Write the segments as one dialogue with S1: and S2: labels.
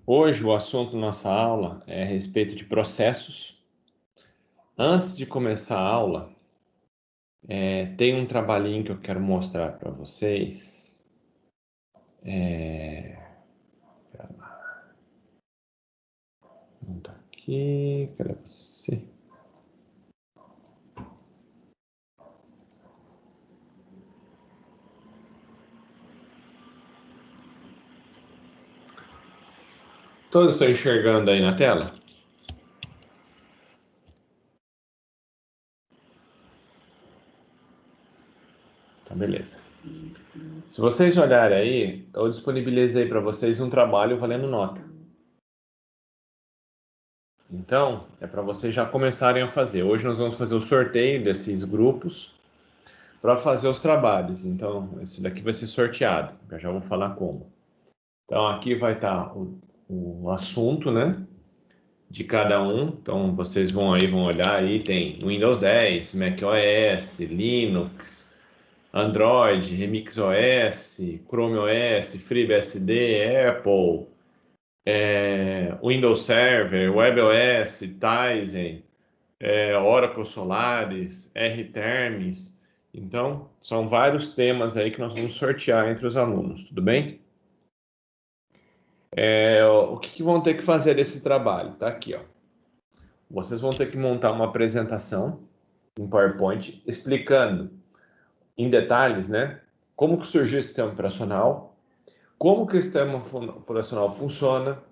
S1: Hoje o assunto da nossa aula é a respeito de processos. Antes de começar a aula, tem um trabalhinho que eu quero mostrar para vocês. Pera lá. Não tá aqui, cadê você? Todos estão enxergando aí na tela? Tá, beleza. Se vocês olharem aí, eu disponibilizei para vocês um trabalho valendo nota. Então, é para vocês já começarem a fazer. Hoje nós vamos fazer o sorteio desses grupos para fazer os trabalhos. Então, esse daqui vai ser sorteado. Eu já vou falar como. Então, aqui vai estar o assunto, né, de cada um. Então, vocês vão olhar aí, tem Windows 10, macOS, Linux, Android, Remix OS, Chrome OS, FreeBSD, Apple, Windows Server, WebOS, Tizen, Oracle Solaris, RTerms. Então, são vários temas aí que nós vamos sortear entre os alunos, tudo bem? O que vão ter que fazer desse trabalho? Tá aqui, ó. Vocês vão ter que montar uma apresentação em PowerPoint explicando em detalhes, né, como que surgiu o sistema operacional, como que o sistema operacional funciona,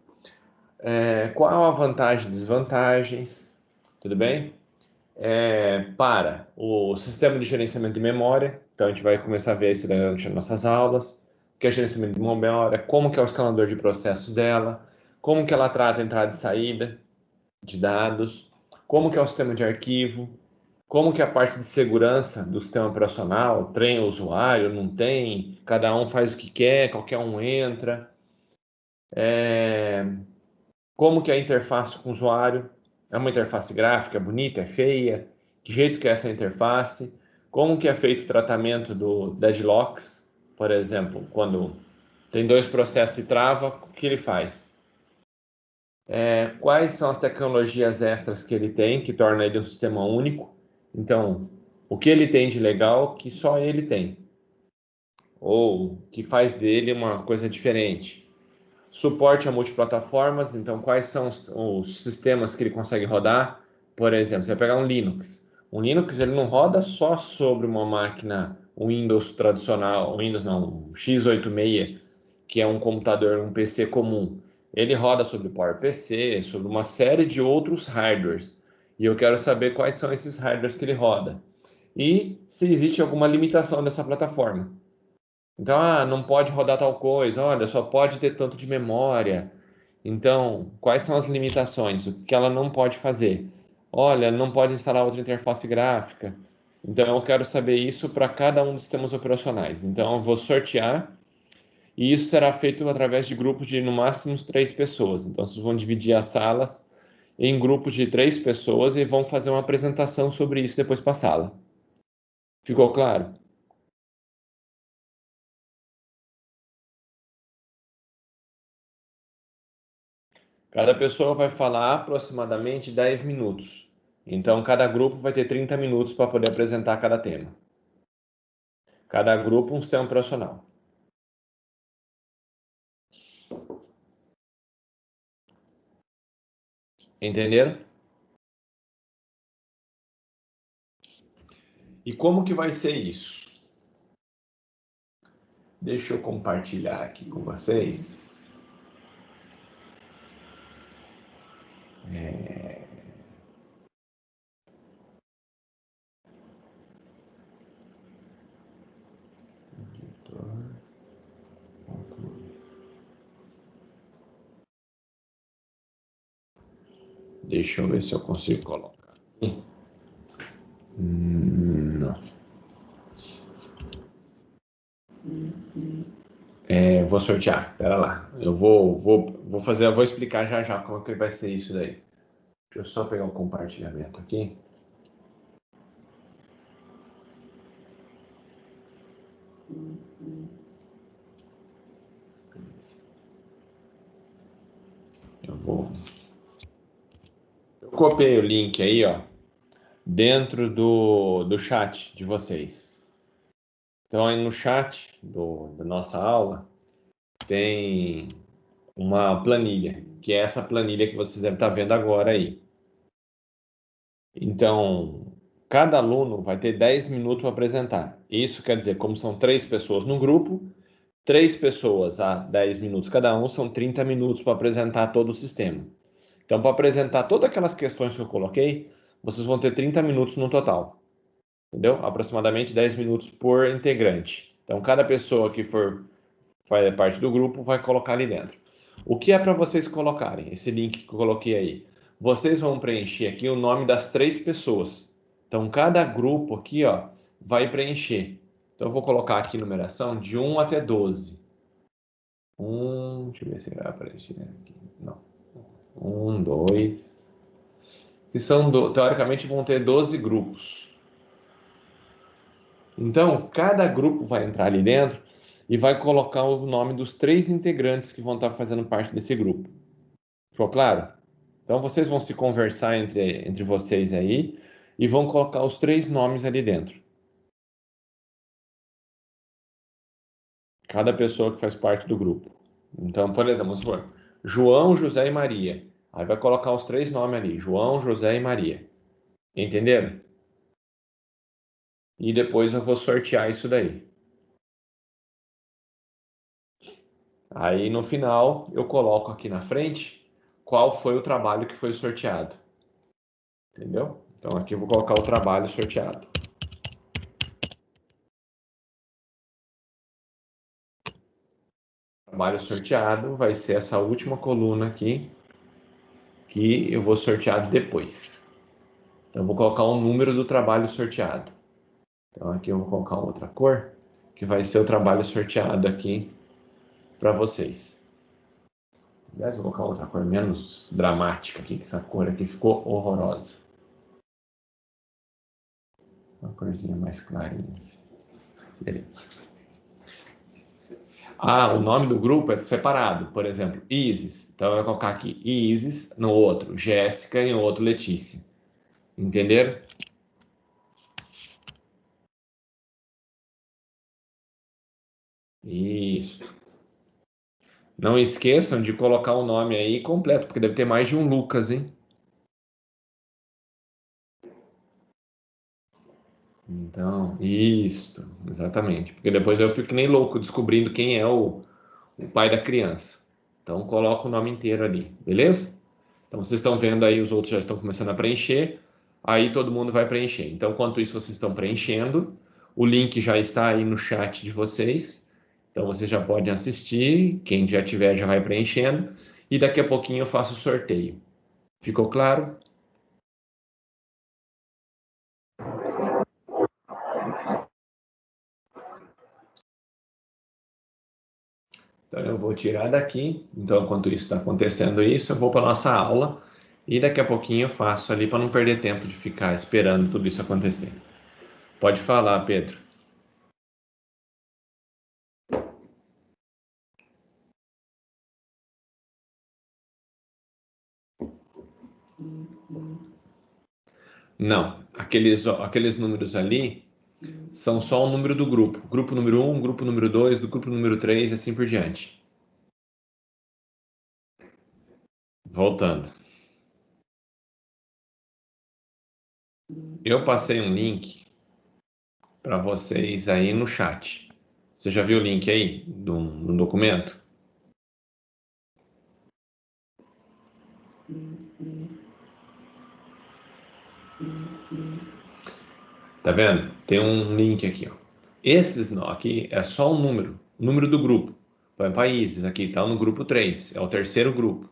S1: qual a vantagem e desvantagens, tudo bem? Para o sistema de gerenciamento de memória, então a gente vai começar a ver isso durante as nossas aulas, o que é gerenciamento de memória, como que é o escalador de processos dela, como que ela trata a entrada e saída de dados, como que é o sistema de arquivo, como que é a parte de segurança do sistema operacional, treina o usuário, não tem, cada um faz o que quer, qualquer um entra, como que é a interface com o usuário, é uma interface gráfica, bonita, é feia, que jeito que é essa interface, como que é feito o tratamento do deadlocks, por exemplo, quando tem dois processos e trava, o que ele faz? Quais são as tecnologias extras que ele tem, que torna ele um sistema único. Então, o que ele tem de legal que só ele tem, ou que faz dele uma coisa diferente. Suporte a multiplataformas, então quais são os sistemas que ele consegue rodar. Por exemplo, você vai pegar um Linux. Um Linux ele não roda só sobre uma máquina Windows tradicional, Windows não, um x86, que é um computador, um PC comum. Ele roda sobre PowerPC, sobre uma série de outros hardwares. E eu quero saber quais são esses hardwares que ele roda. E se existe alguma limitação dessa plataforma. Então, não pode rodar tal coisa, olha, só pode ter tanto de memória. Então, quais são as limitações? O que ela não pode fazer? Olha, não pode instalar outra interface gráfica. Então, eu quero saber isso para cada um dos sistemas operacionais. Então, eu vou sortear e isso será feito através de grupos de no máximo 3 pessoas. Então, vocês vão dividir as salas em grupos de 3 pessoas e vão fazer uma apresentação sobre isso depois para a sala. Ficou claro? Cada pessoa vai falar aproximadamente 10 minutos. Então, cada grupo vai ter 30 minutos para poder apresentar cada tema. Cada grupo um sistema operacional. Entenderam? E como que vai ser isso? Deixa eu compartilhar aqui com vocês. Deixa eu ver se eu consigo colocar. Não. Vou sortear. Pera lá. Eu vou fazer, eu vou explicar já já como que vai ser isso daí. Deixa eu só pegar o compartilhamento aqui. Eu copiei o link aí, ó, dentro do chat de vocês. Então, aí no chat da nossa aula, tem uma planilha, que é essa planilha que vocês devem estar vendo agora aí. Então, cada aluno vai ter 10 minutos para apresentar. Isso quer dizer, como são 3 pessoas no grupo, 3 pessoas a 10 minutos cada um, são 30 minutos para apresentar todo o sistema. Então, para apresentar todas aquelas questões que eu coloquei, vocês vão ter 30 minutos no total. Entendeu? Aproximadamente 10 minutos por integrante. Então, cada pessoa que for faz parte do grupo vai colocar ali dentro. O que é para vocês colocarem? Esse link que eu coloquei aí. Vocês vão preencher aqui o nome das 3 pessoas. Então, cada grupo aqui, ó, vai preencher. Então, eu vou colocar aqui numeração de 1 até 12. Deixa eu ver se vai aparecer aqui. Não. 1, 2. Que são, teoricamente, vão ter 12 grupos. Então, cada grupo vai entrar ali dentro e vai colocar o nome dos 3 integrantes que vão estar fazendo parte desse grupo. Ficou claro? Então, vocês vão se conversar entre vocês aí e vão colocar os 3 nomes ali dentro. Cada pessoa que faz parte do grupo. Então, por exemplo, vamos supor, João, José e Maria. Aí vai colocar os 3 nomes ali, João, José e Maria. Entenderam? E depois eu vou sortear isso daí. Aí no final eu coloco aqui na frente qual foi o trabalho que foi sorteado. Entendeu? Então aqui eu vou colocar o trabalho sorteado. O trabalho sorteado vai ser essa última coluna aqui que eu vou sortear depois. Então eu vou colocar o número do trabalho sorteado. Então aqui eu vou colocar outra cor que vai ser o trabalho sorteado aqui para vocês. Aliás, vou colocar outra cor menos dramática aqui, que essa cor aqui ficou horrorosa. Uma corzinha mais clarinha assim. Beleza. Ah, o nome do grupo é separado. Por exemplo, Isis. Então eu vou colocar aqui Isis no outro, Jéssica e no outro, Letícia. Entenderam? Isso. Não esqueçam de colocar o nome aí completo, porque deve ter mais de um Lucas, hein? Então, isso, exatamente. Porque depois eu fico nem louco descobrindo quem é o pai da criança. Então, coloca o nome inteiro ali, beleza? Então, vocês estão vendo aí, os outros já estão começando a preencher. Aí todo mundo vai preencher. Então, enquanto isso, vocês estão preenchendo. O link já está aí no chat de vocês. Então, vocês já podem assistir. Quem já tiver já vai preenchendo. E daqui a pouquinho eu faço o sorteio. Ficou claro? Então, eu vou tirar daqui. Então, enquanto isso está acontecendo isso, eu vou para a nossa aula. E daqui a pouquinho eu faço ali para não perder tempo de ficar esperando tudo isso acontecer. Pode falar, Pedro. Não, aqueles números ali são só o número do grupo. Grupo número 1, grupo número 2, do grupo número 3 e assim por diante. Voltando. Eu passei um link para vocês aí no chat. Você já viu o link aí do documento? Tá vendo? Tem um link aqui, ó. Esses aqui é só um número, o número do grupo. Países aqui, tá no grupo 3, é o terceiro grupo.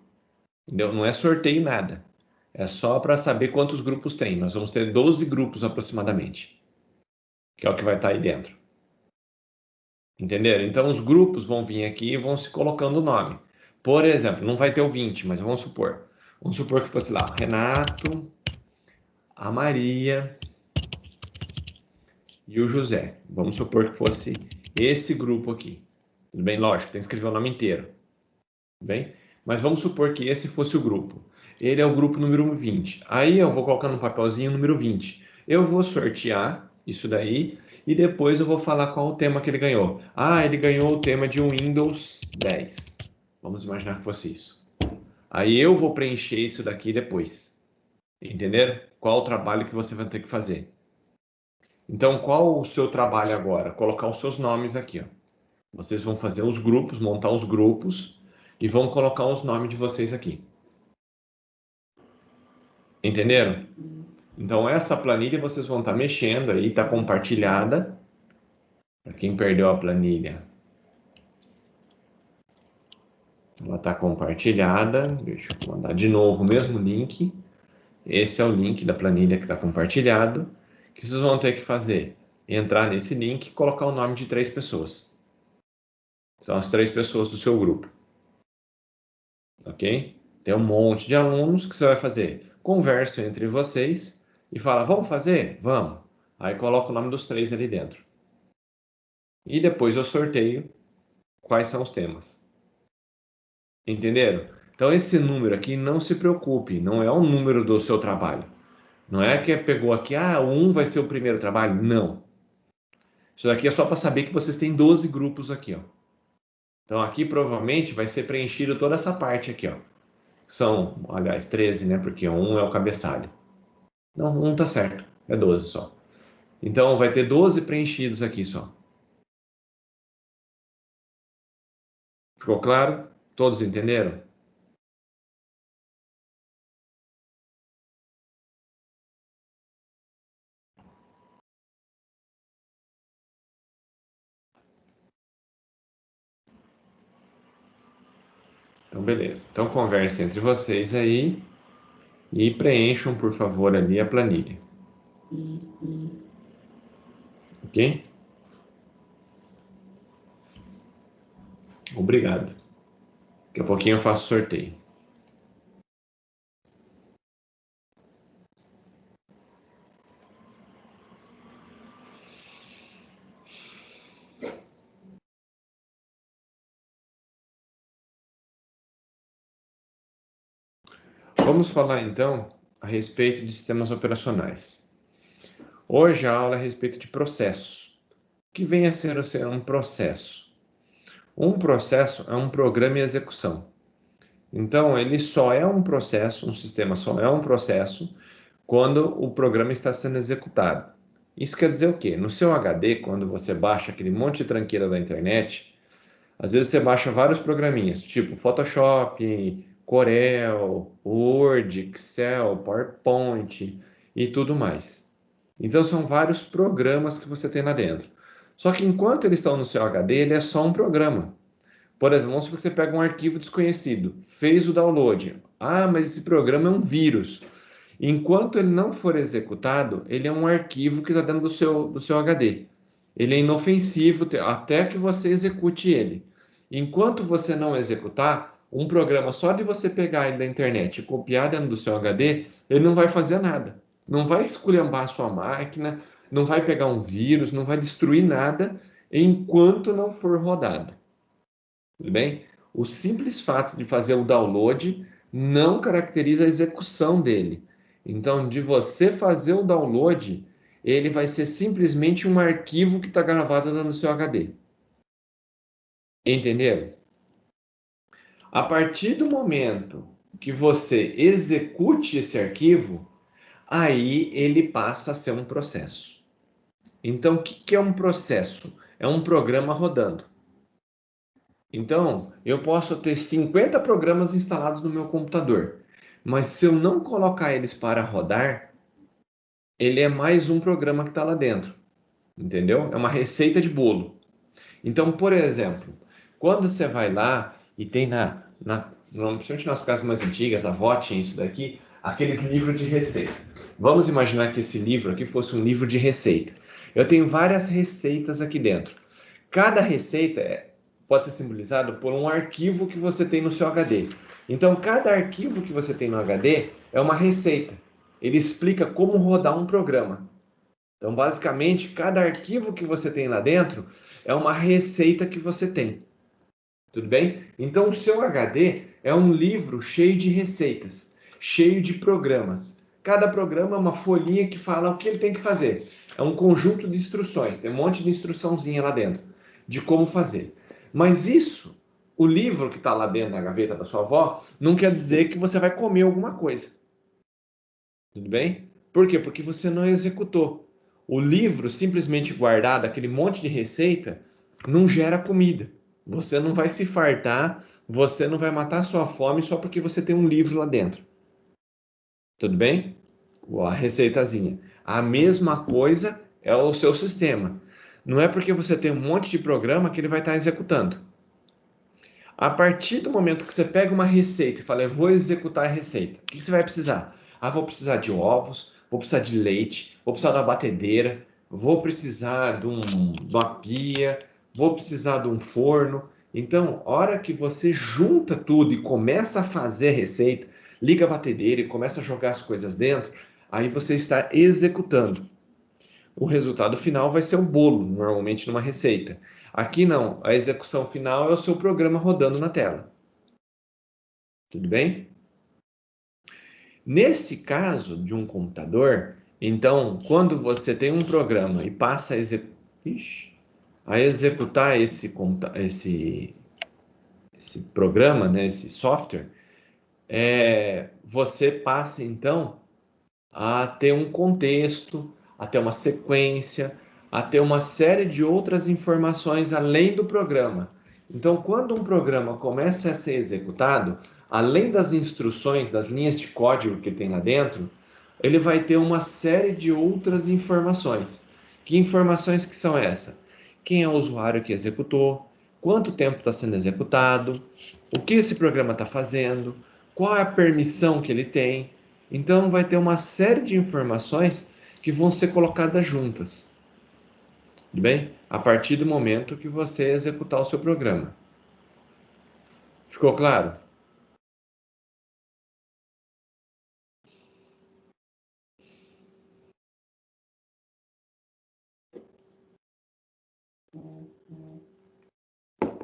S1: Entendeu? Não é sorteio nada. É só para saber quantos grupos tem. Nós vamos ter 12 grupos aproximadamente, que é o que vai estar aí dentro. Entenderam? Então os grupos vão vir aqui e vão se colocando o nome. Por exemplo, não vai ter o 20, mas vamos supor. Vamos supor que fosse lá, Renato, a Maria e o José. Vamos supor que fosse esse grupo aqui. Tudo bem? Lógico, tem que escrever o nome inteiro. Tudo bem? Mas vamos supor que esse fosse o grupo. Ele é o grupo número 20. Aí eu vou colocar no papelzinho o número 20. Eu vou sortear isso daí e depois eu vou falar qual o tema que ele ganhou. Ah, ele ganhou o tema de um Windows 10. Vamos imaginar que fosse isso. Aí eu vou preencher isso daqui depois. Entenderam? Qual o trabalho que você vai ter que fazer? Então, qual o seu trabalho agora? Colocar os seus nomes aqui, ó. Vocês vão fazer os grupos, montar os grupos e vão colocar os nomes de vocês aqui. Entenderam? Então, essa planilha vocês vão estar mexendo aí, está compartilhada. Para quem perdeu a planilha, ela está compartilhada. Deixa eu mandar de novo o mesmo link. Esse é o link da planilha que está compartilhado. O que vocês vão ter que fazer? Entrar nesse link e colocar o nome de 3 pessoas. São as 3 pessoas do seu grupo. Ok? Tem um monte de alunos que você vai fazer. Conversam entre vocês e fala, vamos fazer? Vamos. Aí coloca o nome dos 3 ali dentro. E depois eu sorteio quais são os temas. Entenderam? Então esse número aqui, não se preocupe, não é o número do seu trabalho. Não é que pegou aqui, o 1 vai ser o primeiro trabalho. Não. Isso daqui é só para saber que vocês têm 12 grupos aqui, ó. Então aqui provavelmente vai ser preenchido toda essa parte aqui, ó. São, aliás, 13, né? Porque 1 é o cabeçalho. Não, 1 tá certo. É 12 só. Então vai ter 12 preenchidos aqui só. Ficou claro? Todos entenderam? Então, beleza. Então, conversem entre vocês aí e preencham, por favor, ali a planilha. Ok? Obrigado. Daqui a pouquinho eu faço sorteio. Vamos falar, então, a respeito de sistemas operacionais. Hoje a aula é a respeito de processos. O que vem a ser um processo? Um processo é um programa em execução. Então, ele só é um processo, um sistema só é um processo quando o programa está sendo executado. Isso quer dizer o quê? No seu HD, quando você baixa aquele monte de tranqueira da internet, às vezes você baixa vários programinhas, tipo Photoshop, Corel, Word, Excel, PowerPoint e tudo mais. Então são vários programas que você tem lá dentro. Só que enquanto eles estão no seu HD, ele é só um programa. Por exemplo, vamos supor que você pega um arquivo desconhecido, fez o download. Ah, mas esse programa é um vírus. Enquanto ele não for executado, ele é um arquivo que está dentro do seu HD. Ele é inofensivo até que você execute ele. Enquanto você não executar, um programa só de você pegar ele da internet e copiar dentro do seu HD, ele não vai fazer nada. Não vai esculhambar a sua máquina, não vai pegar um vírus, não vai destruir nada enquanto não for rodado. Tudo bem? O simples fato de fazer o download não caracteriza a execução dele. Então, de você fazer o download, ele vai ser simplesmente um arquivo que está gravado no seu HD. Entenderam? A partir do momento que você execute esse arquivo, aí ele passa a ser um processo. Então, o que é um processo? É um programa rodando. Então, eu posso ter 50 programas instalados no meu computador, mas se eu não colocar eles para rodar, ele é mais um programa que está lá dentro, entendeu? É uma receita de bolo. Então, por exemplo, quando você vai lá e tem principalmente nas casas mais antigas, a avó tinha isso daqui, aqueles livros de receita. Vamos imaginar que esse livro aqui fosse um livro de receita. Eu tenho várias receitas aqui dentro. Cada receita pode ser simbolizado por um arquivo que você tem no seu HD. Então, cada arquivo que você tem no HD é uma receita. Ele explica como rodar um programa. Então, basicamente, cada arquivo que você tem lá dentro é uma receita que você tem. Tudo bem? Então, o seu HD é um livro cheio de receitas, cheio de programas. Cada programa é uma folhinha que fala o que ele tem que fazer. É um conjunto de instruções, tem um monte de instruçãozinha lá dentro de como fazer. Mas isso, o livro que está lá dentro da gaveta da sua avó, não quer dizer que você vai comer alguma coisa. Tudo bem? Por quê? Porque você não executou. O livro simplesmente guardado, aquele monte de receita, não gera comida. Você não vai se fartar, você não vai matar sua fome só porque você tem um livro lá dentro. Tudo bem? A receitazinha. A mesma coisa é o seu sistema. Não é porque você tem um monte de programa que ele vai estar executando. A partir do momento que você pega uma receita e fala, eu vou executar a receita, o que você vai precisar? Ah, vou precisar de ovos, vou precisar de leite, vou precisar de uma batedeira, vou precisar de uma pia, vou precisar de um forno. Então, a hora que você junta tudo e começa a fazer a receita, liga a batedeira e começa a jogar as coisas dentro, aí você está executando. O resultado final vai ser um bolo, normalmente numa receita. Aqui não, a execução final é o seu programa rodando na tela. Tudo bem? Nesse caso de um computador, então, quando você tem um programa e passa a executar esse programa, né, esse software, você passa então a ter um contexto, a ter uma sequência, a ter uma série de outras informações além do programa. Então, quando um programa começa a ser executado, além das instruções, das linhas de código que tem lá dentro, ele vai ter uma série de outras informações. Que informações que são essas? Quem é o usuário que executou? Quanto tempo está sendo executado? O que esse programa está fazendo? Qual é a permissão que ele tem? Então, vai ter uma série de informações que vão ser colocadas juntas, tudo bem? A partir do momento que você executar o seu programa. Ficou claro?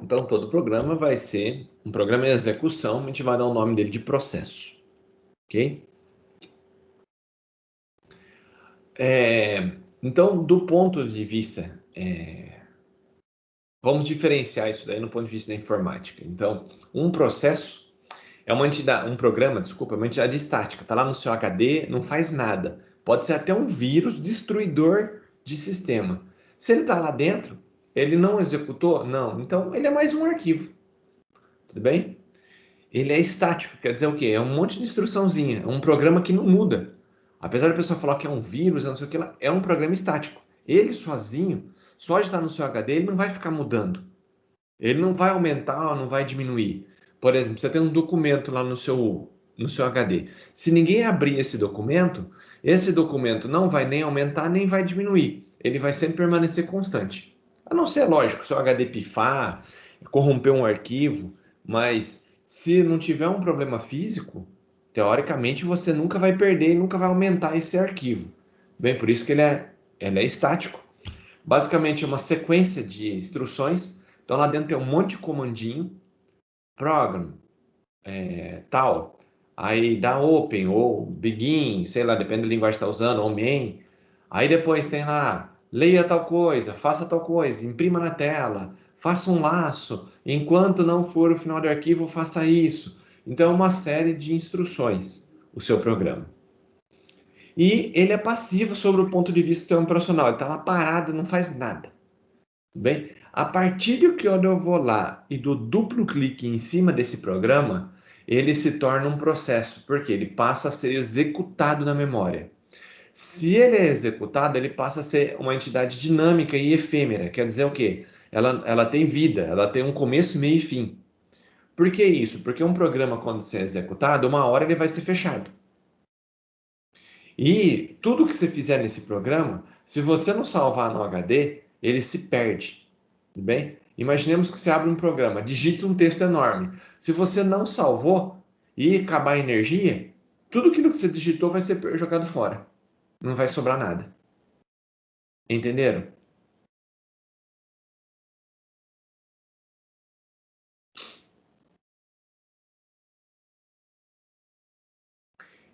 S1: Então, todo programa vai ser um programa de execução, a gente vai dar o nome dele de processo, ok? Então, do ponto de vista, vamos diferenciar isso daí no ponto de vista da informática. Então, um processo é uma entidade, um programa, desculpa, é uma entidade estática, está lá no seu HD, não faz nada. Pode ser até um vírus destruidor de sistema. Se ele está lá dentro, ele não executou? Não. Então, ele é mais um arquivo, tudo bem? Ele é estático, quer dizer o quê? É um monte de instruçãozinha, é um programa que não muda. Apesar da pessoa falar que é um vírus, não sei o que lá, é um programa estático. Ele sozinho, só de estar no seu HD, ele não vai ficar mudando. Ele não vai aumentar ou não vai diminuir. Por exemplo, você tem um documento lá no seu HD. Se ninguém abrir esse documento não vai nem aumentar nem vai diminuir. Ele vai sempre permanecer constante. A não ser, lógico, seu HD pifar, corromper um arquivo, mas se não tiver um problema físico, teoricamente você nunca vai perder e nunca vai aumentar esse arquivo. Bem, por isso que ele é estático. Basicamente é uma sequência de instruções. Então lá dentro tem um monte de comandinho, program, tal. Aí dá open ou begin, sei lá, depende da linguagem que está usando, ou main. Aí depois tem lá, leia tal coisa, faça tal coisa, imprima na tela, faça um laço, enquanto não for o final do arquivo, faça isso. Então é uma série de instruções, o seu programa. E ele é passivo sobre o ponto de vista do sistema operacional, ele está lá parado, não faz nada. Bem, a partir do que eu vou lá e do duplo clique em cima desse programa, ele se torna um processo, porque ele passa a ser executado na memória. Se ele é executado, ele passa a ser uma entidade dinâmica e efêmera. Quer dizer o quê? Ela tem vida, ela tem um começo, meio e fim. Por que isso? Porque um programa, quando ser executado, uma hora ele vai ser fechado. E tudo que você fizer nesse programa, se você não salvar no HD, ele se perde. Tudo bem? Imaginemos que você abre um programa, digita um texto enorme. Se você não salvou e acabar a energia, tudo aquilo que você digitou vai ser jogado fora. Não vai sobrar nada. Entenderam?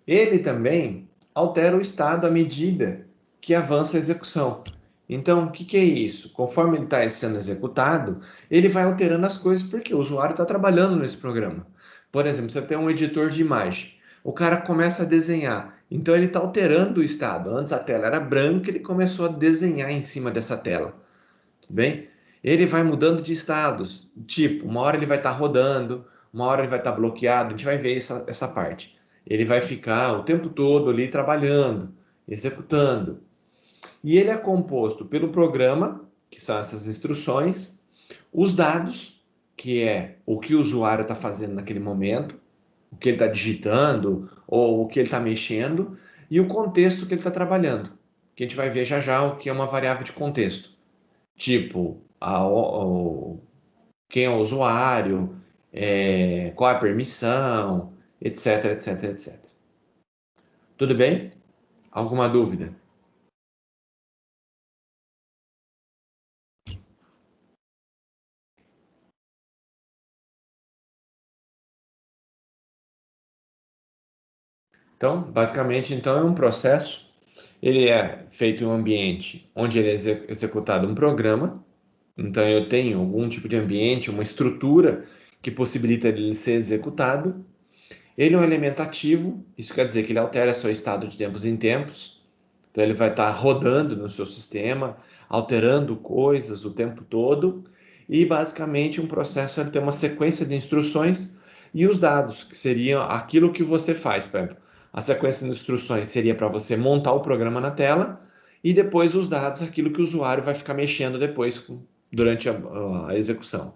S1: Ele também altera o estado à medida que avança a execução. Então, o que é isso? Conforme ele está sendo executado, ele vai alterando as coisas porque o usuário está trabalhando nesse programa. Por exemplo, você tem um editor de imagem. O cara começa a desenhar. Então, ele está alterando o estado. Antes a tela era branca, ele começou a desenhar em cima dessa tela. Tudo bem? Ele vai mudando de estados. Tipo, uma hora ele vai estar rodando, uma hora ele vai estar bloqueado. A gente vai ver essa parte. Ele vai ficar o tempo todo ali trabalhando, executando. E ele é composto pelo programa, que são essas instruções, os dados, que é o que o usuário está fazendo naquele momento, o que ele está digitando ou o que ele está mexendo, e o contexto que ele está trabalhando, que a gente vai ver já já o que é uma variável de contexto. Tipo, quem é o usuário, qual é a permissão, etc, etc, etc. Tudo bem? Alguma dúvida? Então, basicamente, então é um processo. Ele é feito em um ambiente onde ele é executado um programa. Então, eu tenho algum tipo de ambiente, uma estrutura que possibilita ele ser executado. Ele é um elemento ativo, isso quer dizer que ele altera seu estado de tempos em tempos. Então, ele vai estar rodando no seu sistema, alterando coisas o tempo todo. E, basicamente, um processo ele tem uma sequência de instruções e os dados, que seriam aquilo que você faz. Por exemplo, a sequência de instruções seria para você montar o programa na tela e depois os dados, aquilo que o usuário vai ficar mexendo depois durante a execução.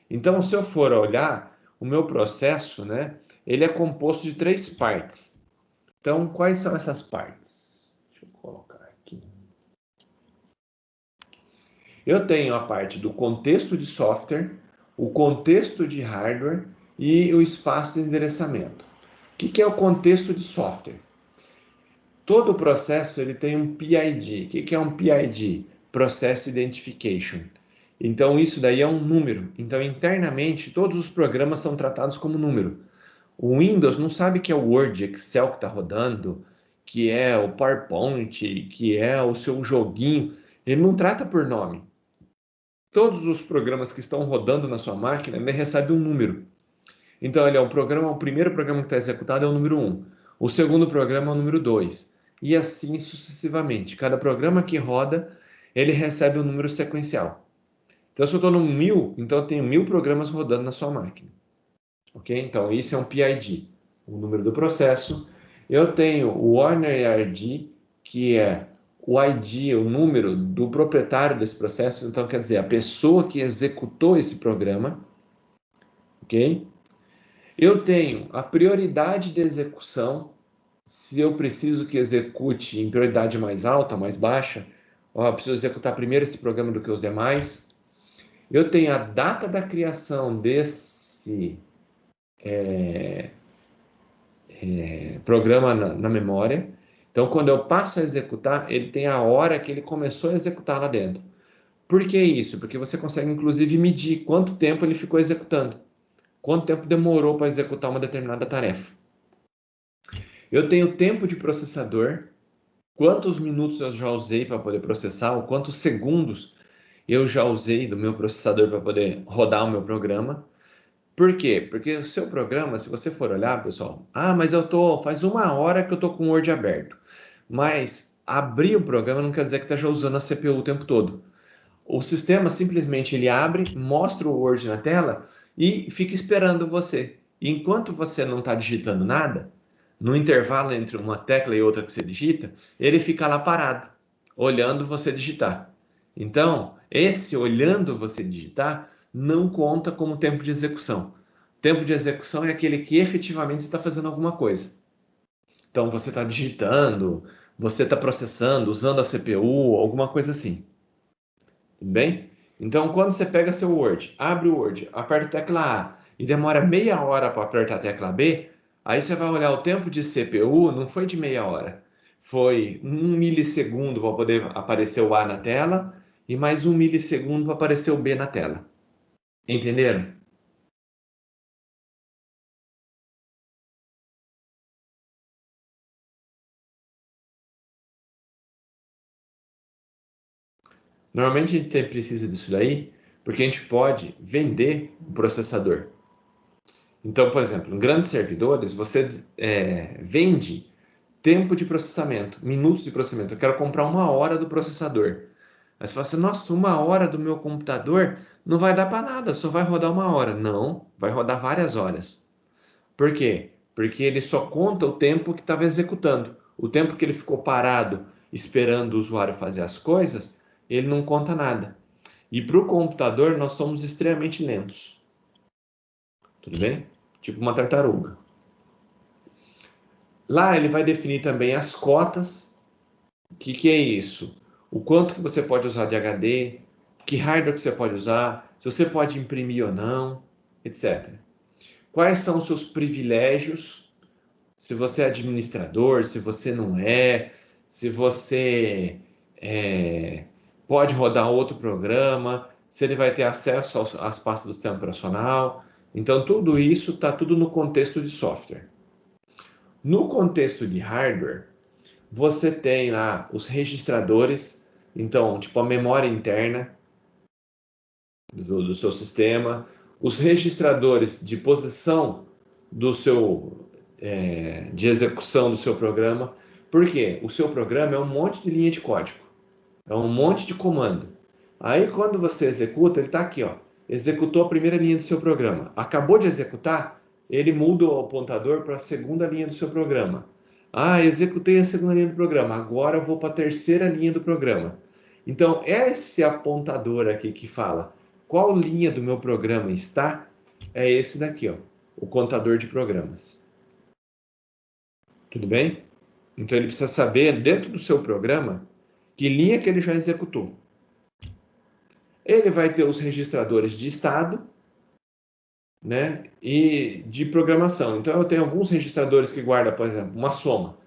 S1: Então, se eu for olhar, o meu processo, né, ele é composto de três partes. Então, quais são essas partes? Deixa eu colocar aqui. Eu tenho a parte do contexto de software, o contexto de hardware e o espaço de endereçamento. O que é o contexto de software? Todo o processo ele tem um PID. O que é um PID? Process Identification. Então, isso daí é um número. Então, internamente, todos os programas são tratados como número. O Windows não sabe que é o Word, Excel que está rodando, que é o PowerPoint, que é o seu joguinho. Ele não trata por nome. Todos os programas que estão rodando na sua máquina, ele recebe um número. Então, ele é um programa, o primeiro programa que está executado é o número 1. O segundo programa é o número 2. E assim sucessivamente. Cada programa que roda, ele recebe um número sequencial. Então, se eu estou no 1000, então eu tenho 1000 programas rodando na sua máquina. Ok? Então, isso é um PID, o número do processo. Eu tenho o Ordinary ID, que é o ID, o número do proprietário desse processo. Então, quer dizer, a pessoa que executou esse programa. Ok? Eu tenho a prioridade de execução. Se eu preciso que execute em prioridade mais alta, mais baixa, eu preciso executar primeiro esse programa do que os demais. Eu tenho a data da criação desse programa na memória. Então, quando eu passo a executar, ele tem a hora que ele começou a executar lá dentro. Por que isso? Porque você consegue, inclusive, medir quanto tempo ele ficou executando. Quanto tempo demorou para executar uma determinada tarefa. Eu tenho tempo de processador, quantos minutos eu já usei para poder processar, ou quantos segundos eu já usei do meu processador para poder rodar o meu programa. Por quê? Porque o seu programa, se você for olhar, pessoal, mas faz uma hora que eu tô com o Word aberto. Mas abrir o programa não quer dizer que esteja usando a CPU o tempo todo. O sistema simplesmente ele abre, mostra o Word na tela e fica esperando você. E enquanto você não está digitando nada, no intervalo entre uma tecla e outra que você digita, ele fica lá parado, olhando você digitar. Então, esse olhando você digitar não conta como tempo de execução. Tempo de execução é aquele que efetivamente você está fazendo alguma coisa. Então, você está digitando, você está processando, usando a CPU, alguma coisa assim. Tudo bem? Então, quando você pega seu Word, abre o Word, aperta a tecla A e demora meia hora para apertar a tecla B, aí você vai olhar o tempo de CPU, não foi de meia hora. Foi 1 milissegundo para poder aparecer o A na tela e mais 1 milissegundo para aparecer o B na tela. Entenderam? Normalmente a gente precisa disso daí porque a gente pode vender o processador. Então, por exemplo, em grandes servidores, você vende tempo de processamento, minutos de processamento. Eu quero comprar 1 hora do processador. Aí você fala assim, nossa, 1 hora do meu computador não vai dar para nada, só vai rodar 1 hora. Não, vai rodar várias horas. Por quê? Porque ele só conta o tempo que estava executando. O tempo que ele ficou parado esperando o usuário fazer as coisas, ele não conta nada. E para o computador, nós somos extremamente lentos. Tudo bem? Tipo uma tartaruga. Lá ele vai definir também as cotas. O que é isso? O quanto que você pode usar de HD, que hardware que você pode usar, se você pode imprimir ou não, etc. Quais são os seus privilégios? Se você é administrador, se você não é, se você pode rodar outro programa, se ele vai ter acesso às pastas do sistema operacional. Então, tudo isso está tudo no contexto de software. No contexto de hardware, você tem lá os registradores, então, tipo a memória interna do seu sistema, os registradores de posição do seu de execução do seu programa. Por quê? O seu programa é um monte de linha de código, é um monte de comando. Aí quando você executa, ele está aqui, ó, executou a primeira linha do seu programa. Acabou de executar, ele muda o apontador para a segunda linha do seu programa. Ah, executei a segunda linha do programa, agora eu vou para a terceira linha do programa. Então, esse apontador aqui que fala qual linha do meu programa está, é esse daqui, ó, o contador de programas. Tudo bem? Então ele precisa saber, dentro do seu programa, que linha que ele já executou. Ele vai ter os registradores de estado, né, e de programação. Então eu tenho alguns registradores que guardam, por exemplo, uma soma.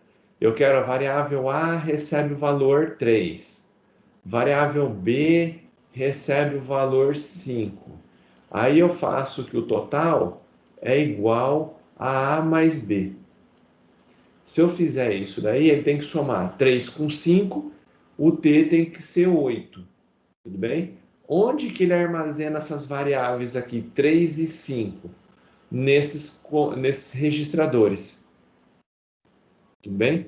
S1: Eu quero a variável A recebe o valor 3. Variável B recebe o valor 5. Aí eu faço que o total é igual a A mais B. Se eu fizer isso daí, ele tem que somar 3 com 5, o T tem que ser 8. Tudo bem? Onde que ele armazena essas variáveis aqui, 3 e 5? Nesses registradores. Tudo bem?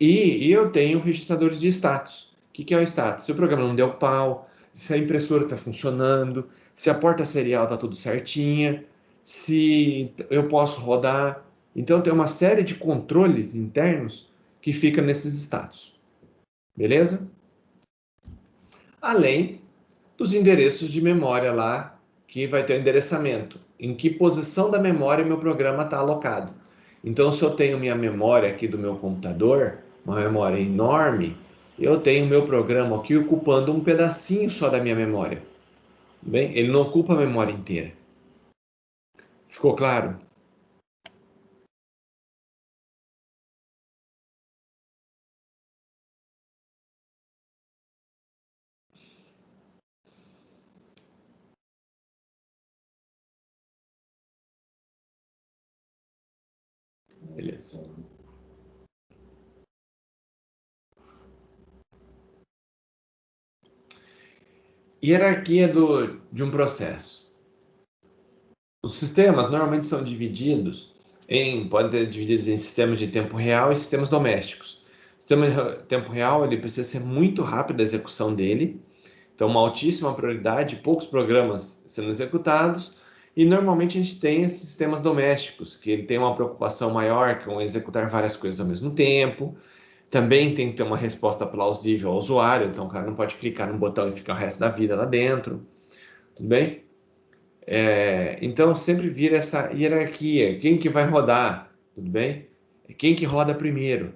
S1: E eu tenho registradores de status. O que é o status? Se o programa não deu pau, se a impressora está funcionando, se a porta serial está tudo certinha, se eu posso rodar. Então tem uma série de controles internos que fica nesses status. Beleza? Além dos endereços de memória lá, que vai ter o endereçamento. Em que posição da memória meu programa está alocado. Então, se eu tenho minha memória aqui do meu computador, uma memória enorme, eu tenho meu programa aqui ocupando um pedacinho só da minha memória. Bem, ele não ocupa a memória inteira. Ficou claro? Beleza. Hierarquia de um processo. Os sistemas normalmente são divididos podem ser divididos em sistemas de tempo real e sistemas domésticos. O sistema de tempo real ele precisa ser muito rápido a execução dele, então uma altíssima prioridade, poucos programas sendo executados, e normalmente a gente tem esses sistemas domésticos, que ele tem uma preocupação maior com executar várias coisas ao mesmo tempo, também tem que ter uma resposta plausível ao usuário, então o cara não pode clicar no botão e ficar o resto da vida lá dentro, tudo bem? Então sempre vira essa hierarquia, quem que vai rodar, tudo bem? Quem que roda primeiro.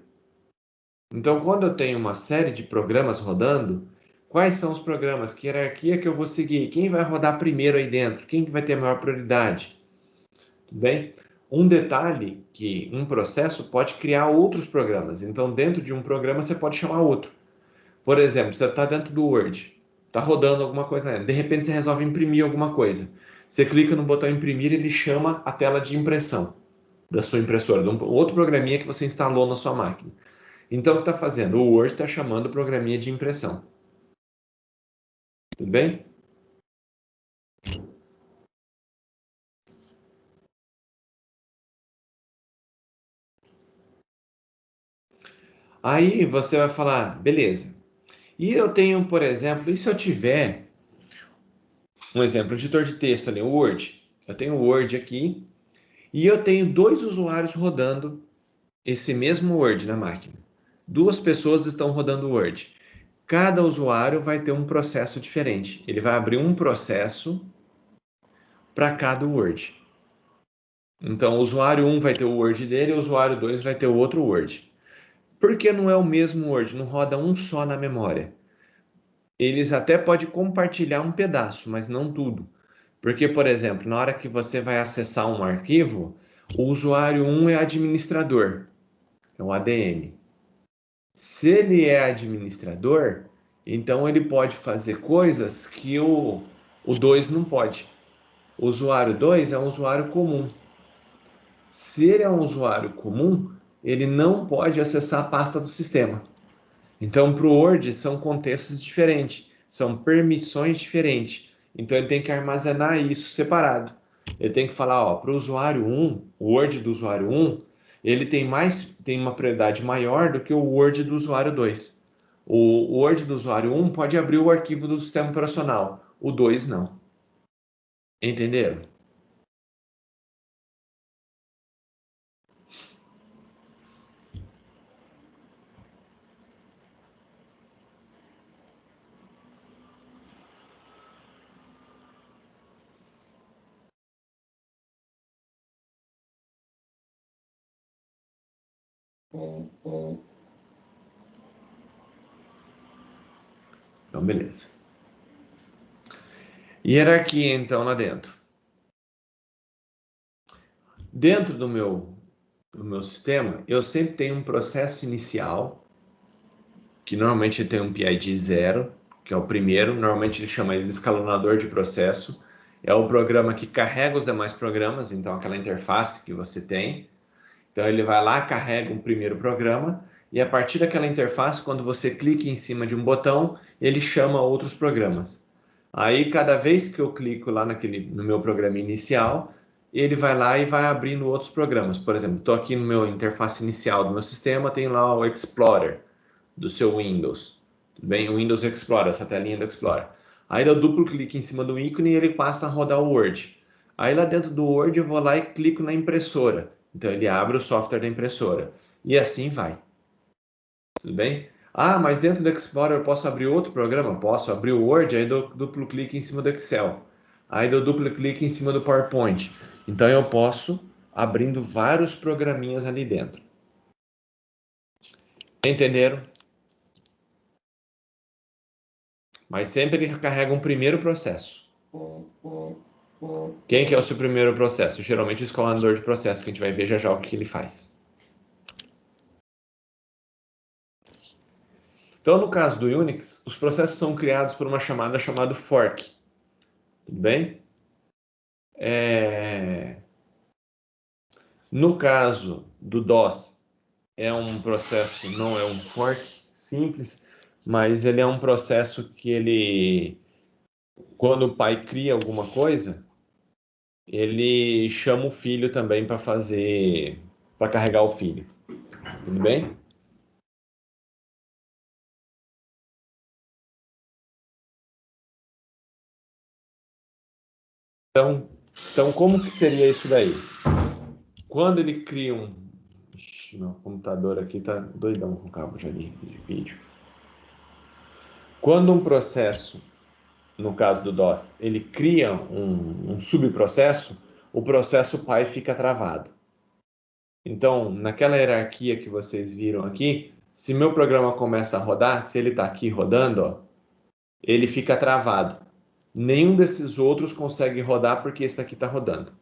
S1: Então quando eu tenho uma série de programas rodando, quais são os programas, que hierarquia que eu vou seguir, quem vai rodar primeiro aí dentro, quem que vai ter a maior prioridade, tudo bem? Um detalhe que um processo pode criar outros programas, então dentro de um programa você pode chamar outro. Por exemplo, você está dentro do Word, está rodando alguma coisa, né? De repente você resolve imprimir alguma coisa. Você clica no botão imprimir, ele chama a tela de impressão da sua impressora, de um outro programinha que você instalou na sua máquina. Então, o que está fazendo? O Word está chamando o programinha de impressão. Tudo bem? Aí você vai falar, beleza. E eu tenho, por exemplo, e se eu tiver um exemplo, editor de texto ali, o Word. Eu tenho o Word aqui e eu tenho 2 usuários rodando esse mesmo Word na máquina. 2 pessoas estão rodando o Word. Cada usuário vai ter um processo diferente. Ele vai abrir um processo para cada Word. Então, o usuário 1 vai ter o Word dele e o usuário 2 vai ter o outro Word. Por que não é o mesmo Word? Não roda um só na memória. Eles até podem compartilhar um pedaço, mas não tudo. Porque, por exemplo, na hora que você vai acessar um arquivo, o usuário 1 é administrador, é o ADM. Se ele é administrador, então ele pode fazer coisas que o 2 não pode. O usuário 2 é um usuário comum. Se ele é um usuário comum, ele não pode acessar a pasta do sistema. Então, para o Word, são contextos diferentes, são permissões diferentes. Então, ele tem que armazenar isso separado. Ele tem que falar, para o usuário 1, o Word do usuário 1, ele tem uma prioridade maior do que o Word do usuário 2. O Word do usuário 1 pode abrir o arquivo do sistema operacional, o 2 não. Entenderam? Então, beleza. Hierarquia, então, lá dentro. Dentro do meu sistema, eu sempre tenho um processo inicial, que normalmente tem um PID 0, que é o primeiro, normalmente ele chama ele de escalonador de processo. É o programa que carrega os demais programas, então aquela interface que você tem. Então ele vai lá, carrega um primeiro programa, e a partir daquela interface, quando você clica em cima de um botão, ele chama outros programas. Aí, cada vez que eu clico lá no meu programa inicial, ele vai lá e vai abrindo outros programas. Por exemplo, estou aqui no meu interface inicial do meu sistema, tem lá o Explorer do seu Windows. Tudo bem? O Windows Explorer, essa telinha do Explorer. Aí eu duplo clique em cima do ícone e ele passa a rodar o Word. Aí lá dentro do Word eu vou lá e clico na impressora. Então ele abre o software da impressora. E assim vai. Tudo bem? Ah, mas dentro do Explorer eu posso abrir outro programa? Posso abrir o Word, aí dou duplo clique em cima do Excel. Aí dou duplo clique em cima do PowerPoint. Então eu posso abrindo vários programinhas ali dentro. Entenderam? Mas sempre ele carrega um primeiro processo. Quem que é o seu primeiro processo? Geralmente o escalonador de processo, que a gente vai ver já já o que ele faz. Então, no caso do Unix, os processos são criados por uma chamada chamada fork. Tudo bem? No caso do DOS, é um processo, não é um fork simples, mas ele é um processo que ele, quando o pai cria alguma coisa, ele chama o filho também para fazer, para carregar o filho. Tudo bem? Então, como que seria isso daí? Quando ele cria um... Ixi, meu computador aqui tá doidão com cabo já de vídeo. Quando um processo, no caso do DOS, ele cria um subprocesso, o processo pai fica travado. Então, naquela hierarquia que vocês viram aqui, se meu programa começa a rodar, se ele está aqui rodando, ó, ele fica travado. Nenhum desses outros consegue rodar porque esse aqui está rodando.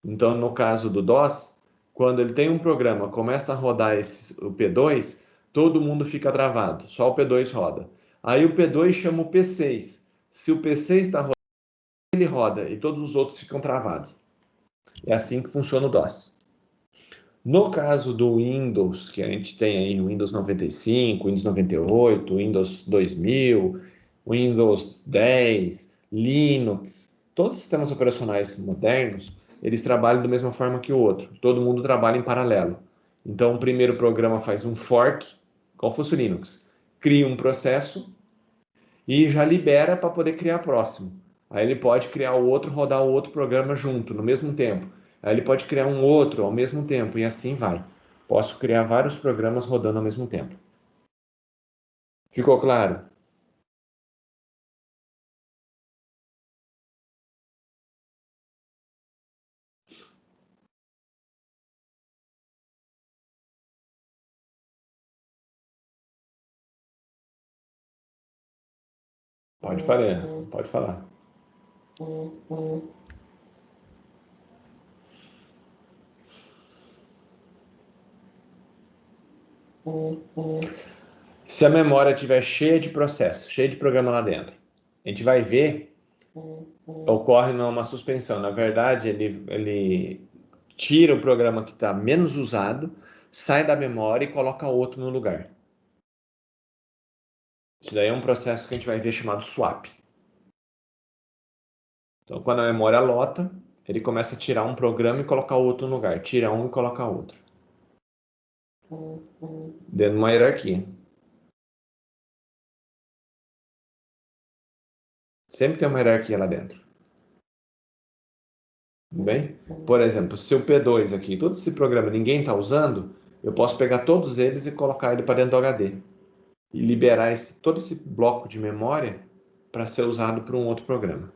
S1: Então, no caso do DOS, quando ele tem um programa, começa a rodar o P2, todo mundo fica travado, só o P2 roda. Aí o P2 chama o P6. Se o P6 está rodando, ele roda e todos os outros ficam travados. É assim que funciona o DOS. No caso do Windows, que a gente tem aí o Windows 95, Windows 98, Windows 2000, Windows 10, Linux, todos os sistemas operacionais modernos, eles trabalham da mesma forma que o outro. Todo mundo trabalha em paralelo. Então, o primeiro programa faz um fork, como fosse o Linux, cria um processo e já libera para poder criar próximo. Aí ele pode criar o outro, rodar o outro programa junto, no mesmo tempo. Aí ele pode criar um outro ao mesmo tempo, e assim vai. Posso criar vários programas rodando ao mesmo tempo. Ficou claro? Pode falar, pode falar. Se a memória estiver cheia de processo, cheia de programa lá dentro, a gente vai ver, ocorre uma suspensão. Na verdade, ele tira o programa que está menos usado, sai da memória e coloca outro no lugar. Isso daí é um processo que a gente vai ver chamado swap. Então, quando a memória lota, ele começa a tirar um programa e colocar outro no lugar. Tira um e coloca outro. Dentro de uma hierarquia. Sempre tem uma hierarquia lá dentro. Tudo bem? Por exemplo, se o P2 aqui, todo esse programa ninguém está usando, eu posso pegar todos eles e colocar ele para dentro do HD. E liberar todo esse bloco de memória para ser usado para um outro programa.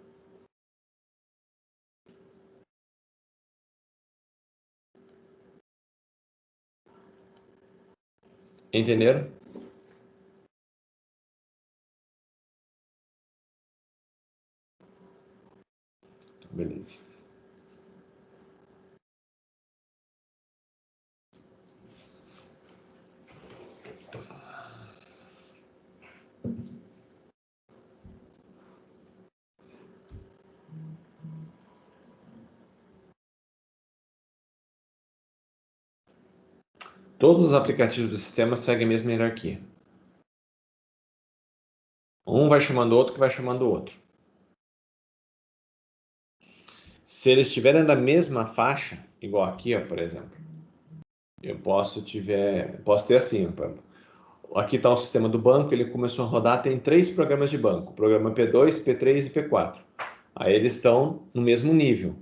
S1: Entenderam? Beleza. Todos os aplicativos do sistema seguem a mesma hierarquia. Um vai chamando o outro que vai chamando o outro. Se eles estiverem na mesma faixa, igual aqui, ó, por exemplo, eu posso ter assim, aqui está o sistema do banco, ele começou a rodar, tem 3 programas de banco, programa P2, P3 e P4. Aí eles estão no mesmo nível.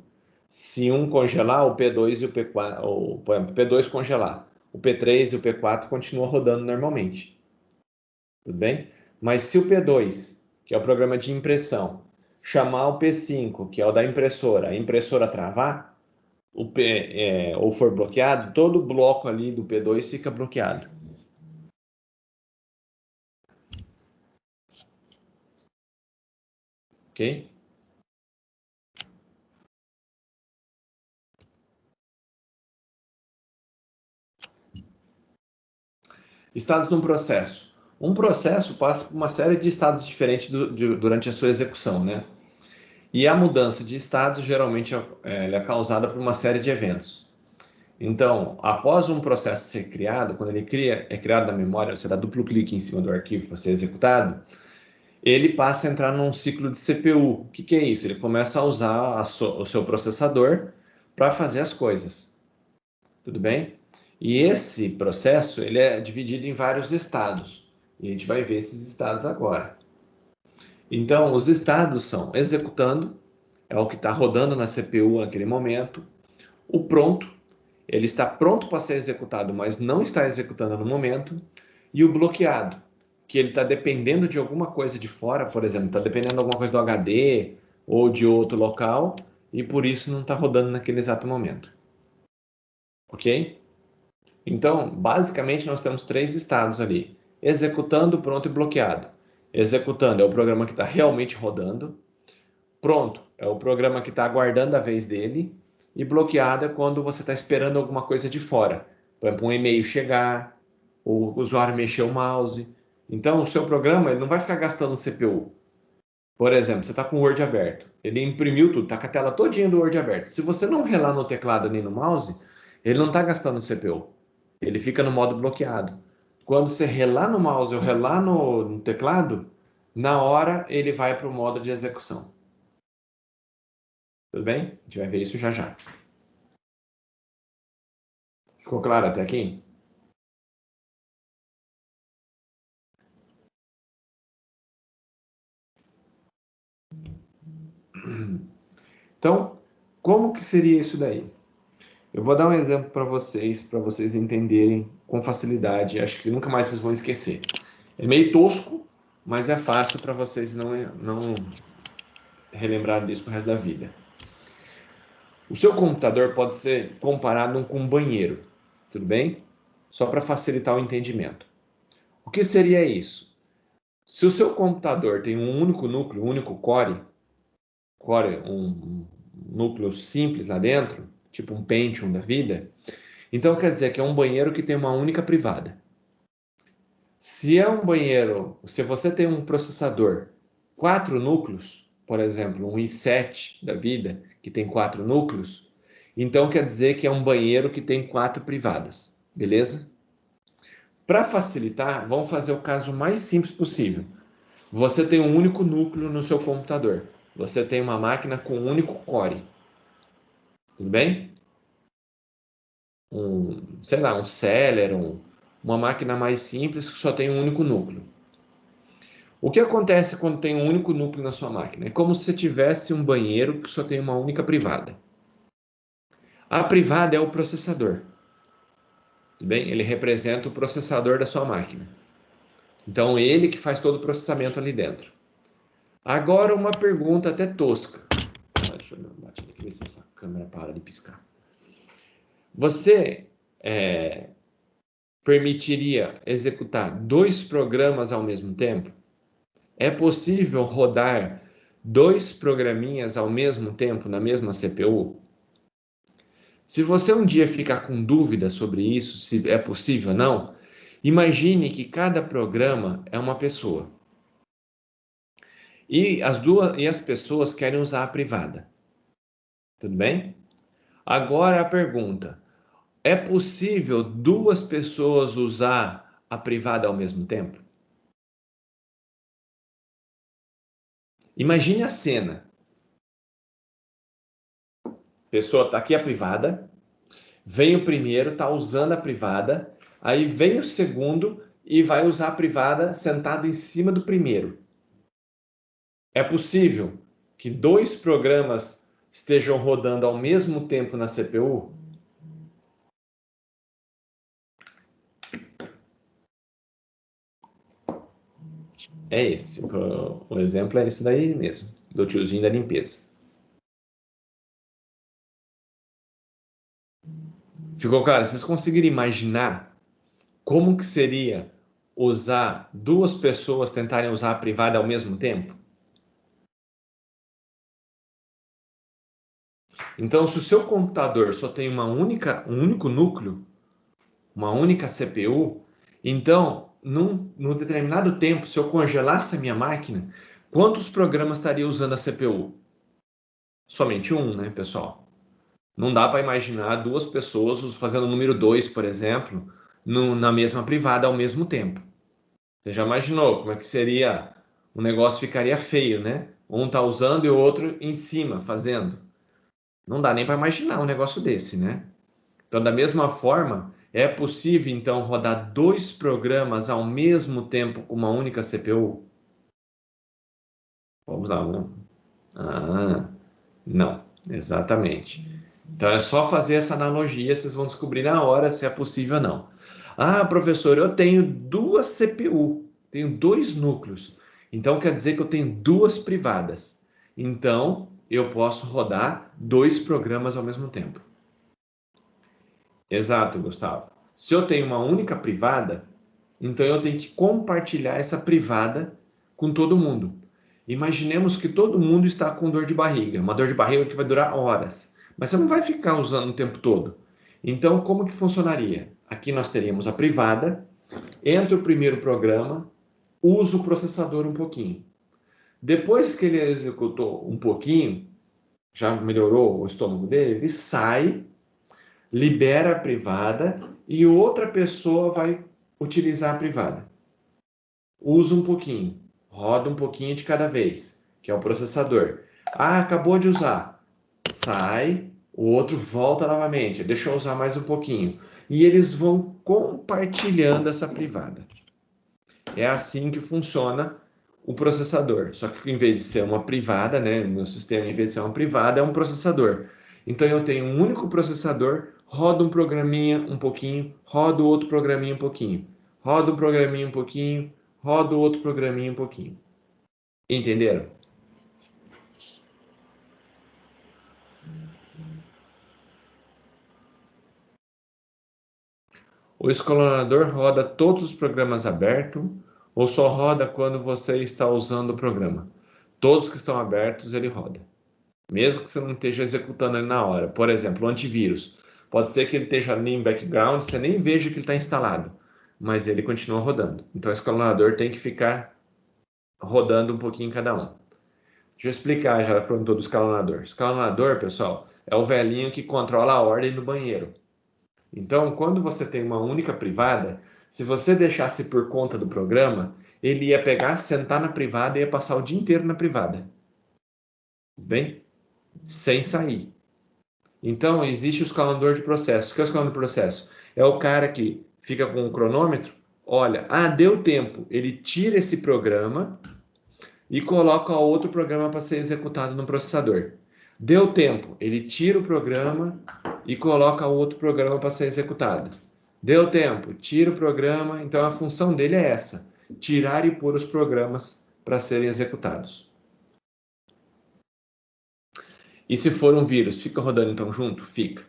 S1: Se um congelar, o P2 e o P4, o P2 congelar, o P3 e o P4 continuam rodando normalmente. Tudo bem? Mas se o P2, que é o programa de impressão, chamar o P5, que é o da impressora, a impressora travar, ou for bloqueado, todo o bloco ali do P2 fica bloqueado. Ok? Estados de um processo. Um processo passa por uma série de estados diferentes durante a sua execução, né? E a mudança de estado geralmente é causada por uma série de eventos. Então, após um processo ser criado, quando ele é criado na memória, você dá duplo clique em cima do arquivo para ser executado, ele passa a entrar num ciclo de CPU. O que é isso? Ele começa a usar o seu processador para fazer as coisas. Tudo bem? E esse processo ele é dividido em vários estados. E a gente vai ver esses estados agora. Então, os estados são executando, é o que está rodando na CPU naquele momento. O pronto, ele está pronto para ser executado, mas não está executando no momento. E o bloqueado, que ele está dependendo de alguma coisa de fora, por exemplo, está dependendo de alguma coisa do HD ou de outro local, e por isso não está rodando naquele exato momento. Ok? Então, basicamente, nós temos 3 estados ali: executando, pronto e bloqueado. Executando é o programa que está realmente rodando. Pronto é o programa que está aguardando a vez dele. E bloqueado é quando você está esperando alguma coisa de fora. Por exemplo, um e-mail chegar, o usuário mexer o mouse. Então, o seu programa ele não vai ficar gastando CPU. Por exemplo, você está com o Word aberto. Ele imprimiu tudo, está com a tela todinha do Word aberto. Se você não relar no teclado nem no mouse, ele não está gastando CPU. Ele fica no modo bloqueado. Quando você relar no mouse ou relar no teclado, na hora ele vai para o modo de execução. Tudo bem? A gente vai ver isso já já. Ficou claro até aqui? Então, como que seria isso daí? Eu vou dar um exemplo para vocês entenderem com facilidade. Acho que nunca mais vocês vão esquecer. É meio tosco, mas é fácil para vocês não relembrar disso pro resto da vida. O seu computador pode ser comparado com um banheiro, tudo bem? Só para facilitar o entendimento. O que seria isso? Se o seu computador tem um único núcleo, um único core, um núcleo simples lá dentro, tipo um Pentium da vida, então quer dizer que é um banheiro que tem uma única privada. Se é um banheiro, se você tem um processador, 4 núcleos, por exemplo, um i7 da vida, que tem 4 núcleos, então quer dizer que é um banheiro que tem 4 privadas, beleza? Para facilitar, vamos fazer o caso mais simples possível. Você tem um único núcleo no seu computador. Você tem uma máquina com um único core. Tudo bem? Sei lá, um Celeron, uma máquina mais simples que só tem um único núcleo. O que acontece quando tem um único núcleo na sua máquina? É como se tivesse um banheiro que só tem uma única privada. A privada é o processador. Tudo bem? Ele representa o processador da sua máquina. Então, ele que faz todo o processamento ali dentro. Agora, uma pergunta até tosca. Deixa eu bater aqui, ver se essa câmera para de piscar. Você permitiria executar 2 programas ao mesmo tempo? É possível rodar 2 programinhas ao mesmo tempo na mesma CPU? Se você um dia ficar com dúvida sobre isso, se é possível ou não, imagine que cada programa é uma pessoa. E as pessoas querem usar a privada. Tudo bem? Agora a pergunta: é possível 2 pessoas usar a privada ao mesmo tempo? Imagine a cena. A pessoa está aqui a privada, vem o primeiro, está usando a privada, aí vem o segundo e vai usar a privada sentado em cima do primeiro. É possível que 2 programas estejam rodando ao mesmo tempo na CPU? É esse. O exemplo é isso daí mesmo, do tiozinho da limpeza. Ficou claro? Vocês conseguiram imaginar como que seria usar 2 pessoas tentarem usar a privada ao mesmo tempo? Então, se o seu computador só tem um único núcleo, uma única CPU, então, num determinado tempo, se eu congelasse a minha máquina, quantos programas estaria usando a CPU? Somente um, né, pessoal? Não dá para imaginar 2 pessoas fazendo o número 2, por exemplo, na mesma privada ao mesmo tempo. Você já imaginou como é que seria? O negócio ficaria feio, né? Um tá usando e o outro em cima fazendo. Não dá nem para imaginar um negócio desse, né? Então, da mesma forma, é possível então rodar 2 programas ao mesmo tempo com uma única CPU? Vamos lá, né? Não, exatamente. Então é só fazer essa analogia, vocês vão descobrir na hora se é possível ou não. Ah, professor, eu tenho 2 CPU, tenho 2 núcleos. Então quer dizer que eu tenho 2 privadas. Então eu posso rodar 2 programas ao mesmo tempo. Exato, Gustavo. Se eu tenho uma única privada, então eu tenho que compartilhar essa privada com todo mundo. Imaginemos que todo mundo está com dor de barriga, uma dor de barriga que vai durar horas, mas você não vai ficar usando o tempo todo. Então, como que funcionaria? Aqui nós teríamos a privada, entra o primeiro programa, usa o processador um pouquinho. Depois que ele executou um pouquinho, já melhorou o estômago dele, ele sai, libera a privada e outra pessoa vai utilizar a privada. Usa um pouquinho. roda um pouquinho de cada vez, que é o processador. Ah, acabou de usar, sai, o outro volta novamente, deixa eu usar mais um pouquinho. E eles vão compartilhando essa privada. É assim que funciona o processador. Só que em vez de ser uma privada, né, o meu sistema, em vez de ser uma privada, é um processador. Então eu tenho um único processador, roda um programinha um pouquinho, roda o outro programinha um pouquinho, roda um programinha um pouquinho, roda o outro programinha um pouquinho. Entenderam? O escalonador roda todos os programas abertos ou só roda quando você está usando o programa? Todos que estão abertos ele roda. Mesmo que você não esteja executando ele na hora. Por exemplo, o antivírus. Pode ser que ele esteja ali em background, você nem veja que ele está instalado, mas ele continua rodando. Então o escalonador tem que ficar rodando um pouquinho cada um. Deixa eu explicar, já perguntou do escalonador. Escalonador, pessoal, é o velhinho que controla a ordem do banheiro. Então, quando você tem uma única privada, se você deixasse por conta do programa, ele ia pegar, sentar na privada e ia passar o dia inteiro na privada. Bem? Sem sair. Então, existe o escalador de processo. O que é o escalador de processo? É o cara que fica com o cronômetro, olha, deu tempo. Ele tira esse programa e coloca outro programa para ser executado no processador. Deu tempo, ele tira o programa e coloca outro programa para ser executado. Deu tempo, tira o programa. Então, a função dele é essa: tirar e pôr os programas para serem executados. E se for um vírus, fica rodando então junto? Fica.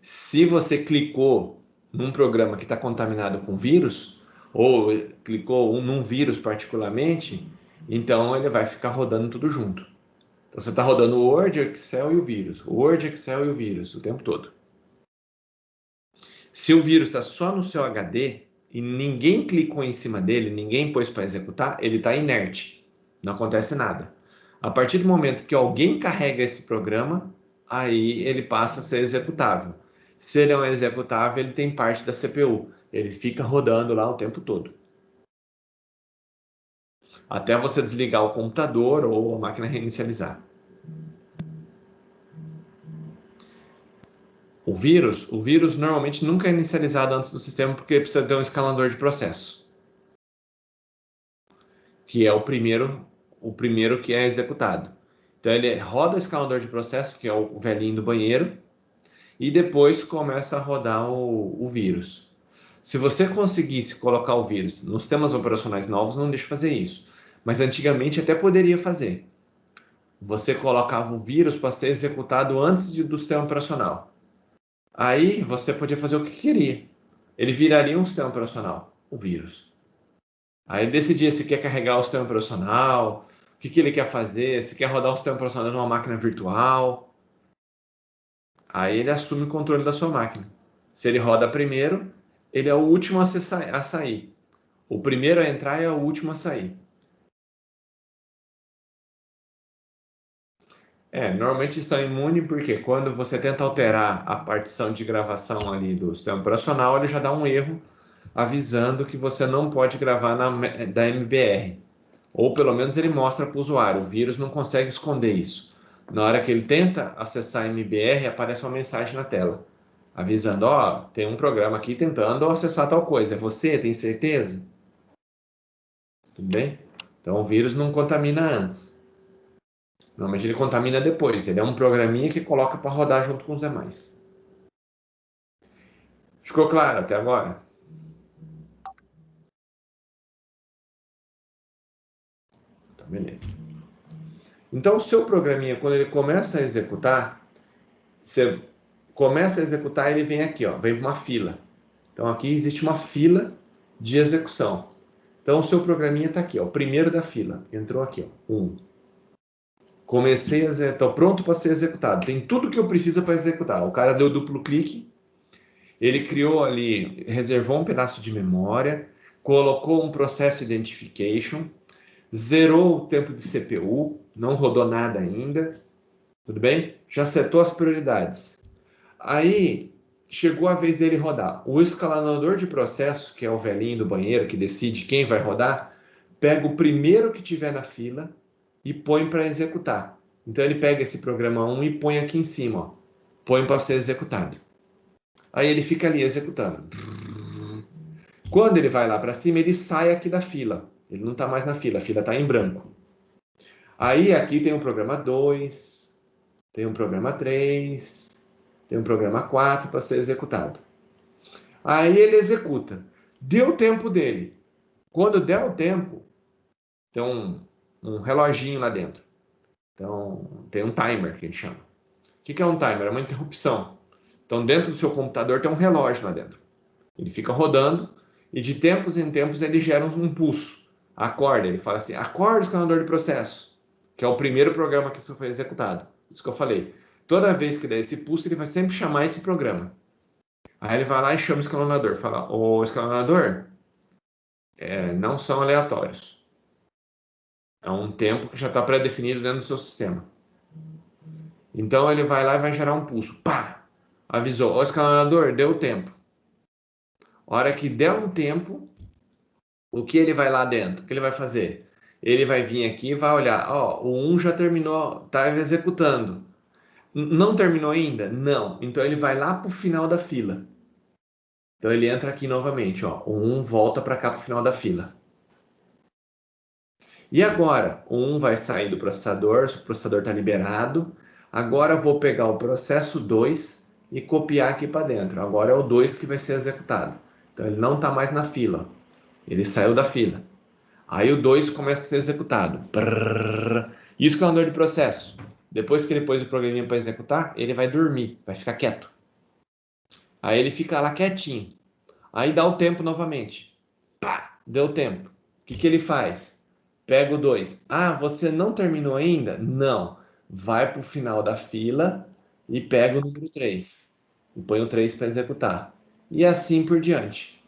S1: Se você clicou num programa que está contaminado com vírus, ou clicou num vírus particularmente, então ele vai ficar rodando tudo junto. Então você está rodando o Word, Excel e o vírus. O Word, Excel e o vírus o tempo todo. Se o vírus está só no seu HD e ninguém clicou em cima dele, ninguém pôs para executar, ele está inerte. Não acontece nada. A partir do momento que alguém carrega esse programa, aí ele passa a ser executável. Se ele é um executável, ele tem parte da CPU. Ele fica rodando lá o tempo todo. Até você desligar o computador ou a máquina reinicializar. O vírus normalmente nunca é inicializado antes do sistema porque precisa ter um escalador de processo, que é o primeiro que é executado. Então ele roda o escalador de processo, que é o velhinho do banheiro, e depois começa a rodar o vírus. Se você conseguisse colocar o vírus nos sistemas operacionais novos, não deixa fazer isso. Mas antigamente até poderia fazer. Você colocava o vírus para ser executado antes do sistema operacional. Aí você podia fazer o que queria. Ele viraria um sistema operacional, o vírus. Aí decidia se quer carregar o sistema operacional, o que ele quer fazer, se quer rodar o sistema operacional numa máquina virtual. Aí ele assume o controle da sua máquina. Se ele roda primeiro, ele é o último a sair. O primeiro a entrar é o último a sair. Normalmente estão imunes porque quando você tenta alterar a partição de gravação ali do sistema operacional, ele já dá um erro avisando que você não pode gravar da MBR. Ou pelo menos ele mostra para o usuário. O vírus não consegue esconder isso. Na hora que ele tenta acessar a MBR, aparece uma mensagem na tela, avisando, tem um programa aqui tentando acessar tal coisa. É você? Tem certeza? Tudo bem? Então o vírus não contamina antes. Normalmente ele contamina depois. Ele é um programinha que coloca para rodar junto com os demais. Ficou claro até agora? Então, beleza. Então, o seu programinha, quando ele começa a executar, você começa a executar, ele vem aqui, vem para uma fila. Então, aqui existe uma fila de execução. Então, o seu programinha está aqui, o primeiro da fila. Entrou aqui, 1. Comecei a executar, estou pronto para ser executado. Tem tudo que eu preciso para executar. O cara deu duplo clique, ele criou ali, reservou um pedaço de memória, colocou um processo identification, zerou o tempo de CPU, não rodou nada ainda, tudo bem? Já setou as prioridades. Aí chegou a vez dele rodar. O escalador de processo, que é o velhinho do banheiro que decide quem vai rodar, pega o primeiro que tiver na fila e põe para executar. Então ele pega esse programa 1 e põe aqui em cima, ó. Põe para ser executado. Aí ele fica ali executando. Quando ele vai lá para cima, ele sai aqui da fila. Ele não está mais na fila, a fila está em branco. Aí aqui tem um programa 2, tem um programa 3, tem um programa 4 para ser executado. Aí ele executa. Deu o tempo dele. Quando der o tempo, tem um reloginho lá dentro. Então, tem um timer que a gente chama. O que é um timer? É uma interrupção. Então, dentro do seu computador tem um relógio lá dentro. Ele fica rodando e de tempos em tempos ele gera um pulso. Acorda, ele fala assim, acorda o escalador de processo, que é o primeiro programa que isso foi executado. Isso que eu falei. Toda vez que der esse pulso, ele vai sempre chamar esse programa. Aí ele vai lá e chama o escalonador. Fala, ô escalonador, não são aleatórios. É um tempo que já está pré-definido dentro do seu sistema. Então ele vai lá e vai gerar um pulso. Pá! Avisou, ô escalonador, deu tempo. A hora que der um tempo, o que ele vai lá dentro? O que ele vai fazer? Ele vai vir aqui e vai olhar. Ó, o 1 já terminou, está executando. Não terminou ainda? Não. Então ele vai lá para o final da fila. Então ele entra aqui novamente. Ó, o 1 volta para cá para o final da fila. E agora? O 1 vai sair do processador, o processador está liberado. Agora eu vou pegar o processo 2 e copiar aqui para dentro. Agora é o 2 que vai ser executado. Então ele não está mais na fila. Ele saiu da fila. Aí o 2 começa a ser executado. Isso que é o escalador de processo. Depois que ele pôs o programinha para executar, ele vai dormir, vai ficar quieto. Aí ele fica lá quietinho. Aí dá o tempo novamente. Pá, deu tempo. O que ele faz? Pega o 2. Ah, você não terminou ainda? Não. Vai para o final da fila e pega o número 3. E põe o 3 para executar. E assim por diante.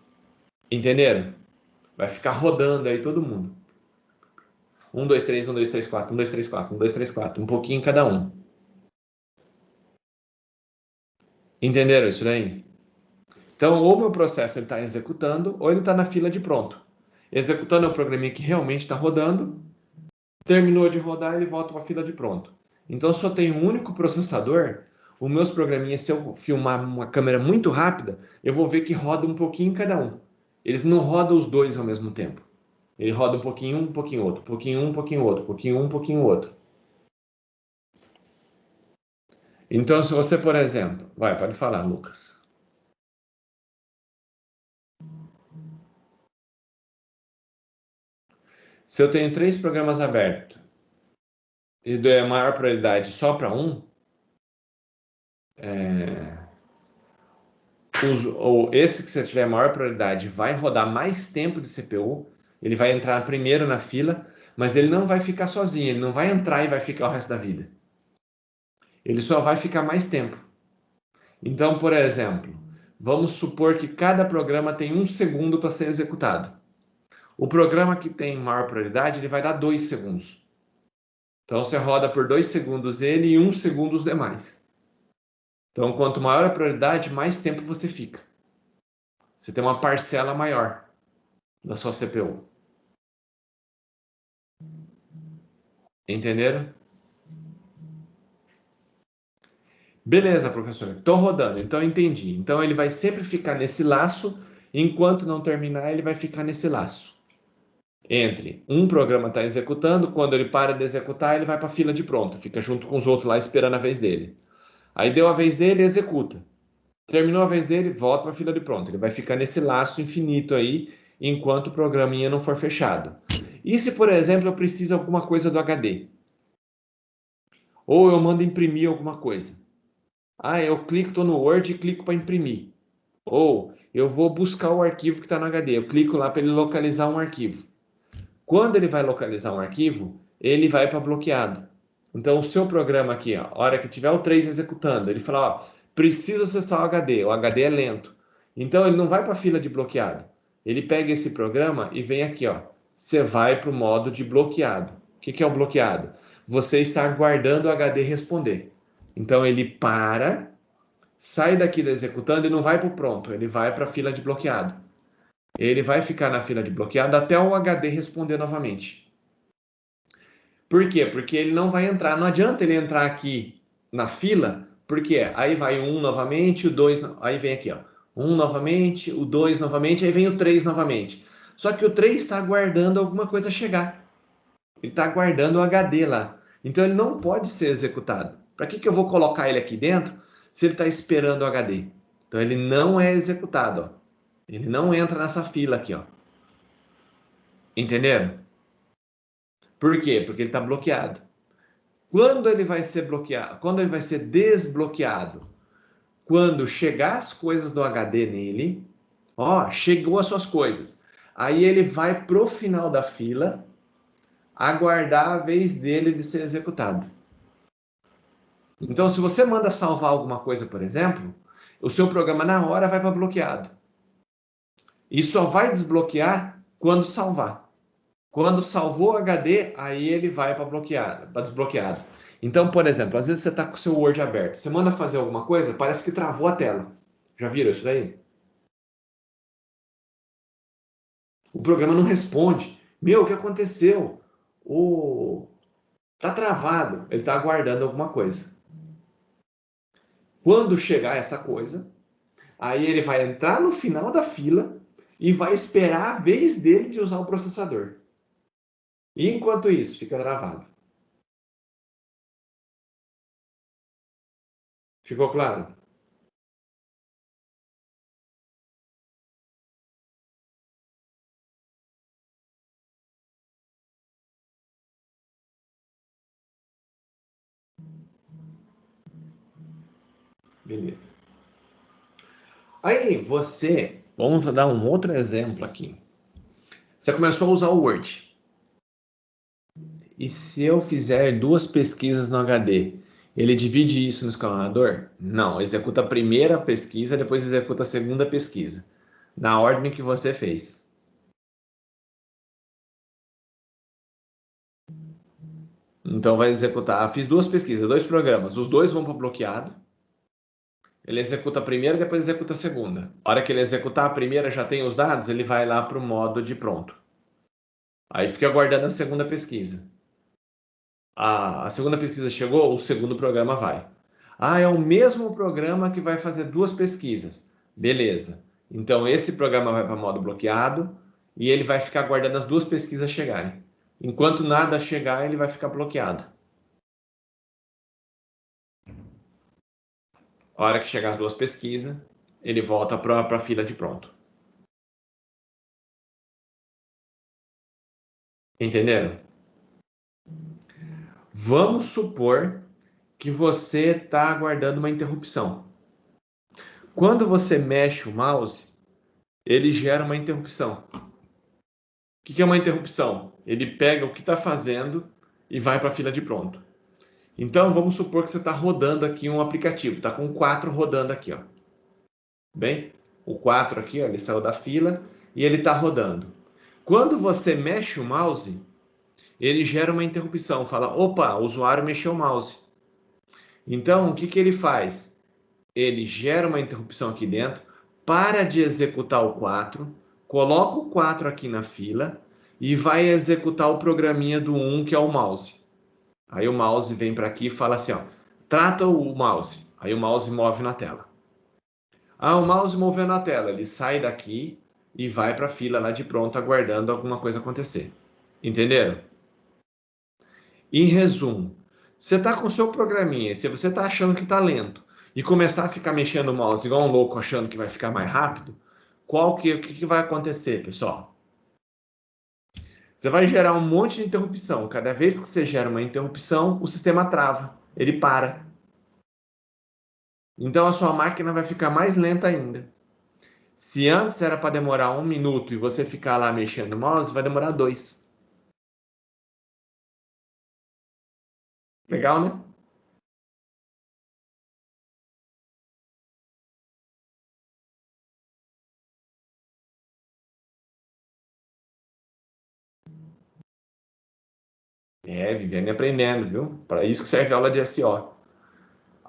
S1: Entenderam? Vai ficar rodando aí todo mundo. 1, 2, 3, 1, 2, 3, 4, 1, 2, 3, 4, 1, 2, 3, 4. Um pouquinho cada um. Entenderam isso daí? Então, ou o meu processo está executando, ou ele está na fila de pronto. Executando é um programinha que realmente está rodando. Terminou de rodar, ele volta para a fila de pronto. Então, se eu tenho um único processador, os meus programinhas, se eu filmar uma câmera muito rápida, eu vou ver que roda um pouquinho cada um. Eles não rodam os dois ao mesmo tempo. Ele roda um pouquinho outro, um pouquinho outro, um pouquinho outro. Então, se você, por exemplo, pode falar, Lucas. Se eu tenho 3 programas abertos e dou a maior prioridade só para um, ou esse que você tiver a maior prioridade vai rodar mais tempo de CPU, ele vai entrar primeiro na fila, mas ele não vai ficar sozinho, ele não vai entrar e vai ficar o resto da vida. Ele só vai ficar mais tempo. Então, por exemplo, vamos supor que cada programa tem 1 segundo para ser executado. O programa que tem maior prioridade, ele vai dar 2 segundos. Então, você roda por 2 segundos ele e 1 segundo os demais. Então, quanto maior a prioridade, mais tempo você fica. Você tem uma parcela maior da sua CPU. Entenderam? Beleza, professor. Estou rodando, então entendi. Então, ele vai sempre ficar nesse laço. Enquanto não terminar, ele vai ficar nesse laço. Entre um programa está executando, quando ele para de executar, ele vai para a fila de pronto. Fica junto com os outros lá esperando a vez dele. Aí deu a vez dele, executa. Terminou a vez dele, volta para a fila de pronto. Ele vai ficar nesse laço infinito aí, enquanto o programinha não for fechado. E se, por exemplo, eu preciso de alguma coisa do HD? Ou eu mando imprimir alguma coisa? Ah, eu clico, estou no Word e clico para imprimir. Ou eu vou buscar o arquivo que está no HD. Eu clico lá para ele localizar um arquivo. Quando ele vai localizar um arquivo, ele vai para bloqueado. Então, o seu programa aqui, a hora que tiver o 3 executando, ele fala, ó, precisa acessar o HD é lento. Então, ele não vai para a fila de bloqueado. Ele pega esse programa e vem aqui, ó, você vai para o modo de bloqueado. O que é o bloqueado? Você está aguardando o HD responder. Então, ele para, sai daqui do executando e não vai para o pronto, ele vai para a fila de bloqueado. ele vai ficar na fila de bloqueado até o HD responder novamente. Por quê? Porque ele não vai entrar. Não adianta ele entrar aqui na fila, porque aí vai o 1 novamente, o 2, aí vem aqui, ó. 1 novamente, o 2 novamente, aí vem o 3 novamente. Só que o 3 está aguardando alguma coisa chegar. Ele está aguardando o HD lá. Então ele não pode ser executado. Para que eu vou colocar ele aqui dentro se ele está esperando o HD? Então ele não é executado, ó. Ele não entra nessa fila aqui, ó. Entenderam? Por quê? Porque ele está bloqueado. Quando ele vai ser bloqueado? Quando ele vai ser desbloqueado? Quando chegar as coisas do HD nele, ó, chegou as suas coisas. Aí ele vai pro final da fila, aguardar a vez dele de ser executado. Então, se você manda salvar alguma coisa, por exemplo, o seu programa na hora vai para bloqueado. E só vai desbloquear quando salvar. Quando salvou o HD, aí ele vai para bloqueado, para desbloqueado. Então, por exemplo, às vezes você está com o seu Word aberto, você manda fazer alguma coisa, parece que travou a tela. Já viram isso daí? O programa não responde. Meu, o que aconteceu? O Tá travado. Ele está aguardando alguma coisa. Quando chegar essa coisa, aí ele vai entrar no final da fila e vai esperar a vez dele de usar o processador. E enquanto isso, fica travado. Ficou claro? Beleza. Aí você, vamos dar um outro exemplo aqui. Você começou a usar o Word. E se eu fizer duas pesquisas no HD, ele divide isso no escalonador? Não, executa a primeira pesquisa, depois executa a segunda pesquisa, na ordem que você fez. Então vai executar. Fiz duas pesquisas, dois programas, os dois vão para bloqueado. Ele executa a primeira, depois executa a segunda. A hora que ele executar a primeira, já tem os dados, ele vai lá para o modo de pronto. Aí fica aguardando a segunda pesquisa. A segunda pesquisa chegou, o segundo programa vai. Ah, é o mesmo programa que vai fazer duas pesquisas. Beleza. Então esse programa vai para modo bloqueado e ele vai ficar aguardando as duas pesquisas chegarem. Enquanto nada chegar, ele vai ficar bloqueado. A hora que chegar as duas pesquisas, ele volta para a fila de pronto. Entenderam? Vamos supor que você está aguardando uma interrupção. Quando você mexe o mouse, ele gera uma interrupção. O que é uma interrupção? Ele pega o que está fazendo e vai para a fila de pronto. Então, vamos supor que você está rodando aqui um aplicativo, está com o 4 rodando aqui, ó. Bem, o 4 aqui, ó, ele saiu da fila e ele está rodando. Quando você mexe o mouse, ele gera uma interrupção, fala, opa, o usuário mexeu o mouse. Então, o que ele faz? Ele gera uma interrupção aqui dentro, para de executar o 4, coloca o 4 aqui na fila e vai executar o programinha do 1, que é o mouse. Aí o mouse vem para aqui e fala assim, ó, trata o mouse. Aí o mouse move na tela. Ah, o mouse moveu na tela, ele sai daqui e vai para a fila lá de pronto, aguardando alguma coisa acontecer. Entenderam? Em resumo, você está com o seu programinha, se você está achando que está lento e começar a ficar mexendo o mouse igual um louco achando que vai ficar mais rápido, o que vai acontecer, pessoal? Você vai gerar um monte de interrupção. Cada vez que você gera uma interrupção, o sistema trava, ele para. Então a sua máquina vai ficar mais lenta ainda. Se antes era para demorar 1 minuto e você ficar lá mexendo o mouse, vai demorar 2. Legal, né? É, vivendo e aprendendo, viu? Para isso que serve a aula de SO.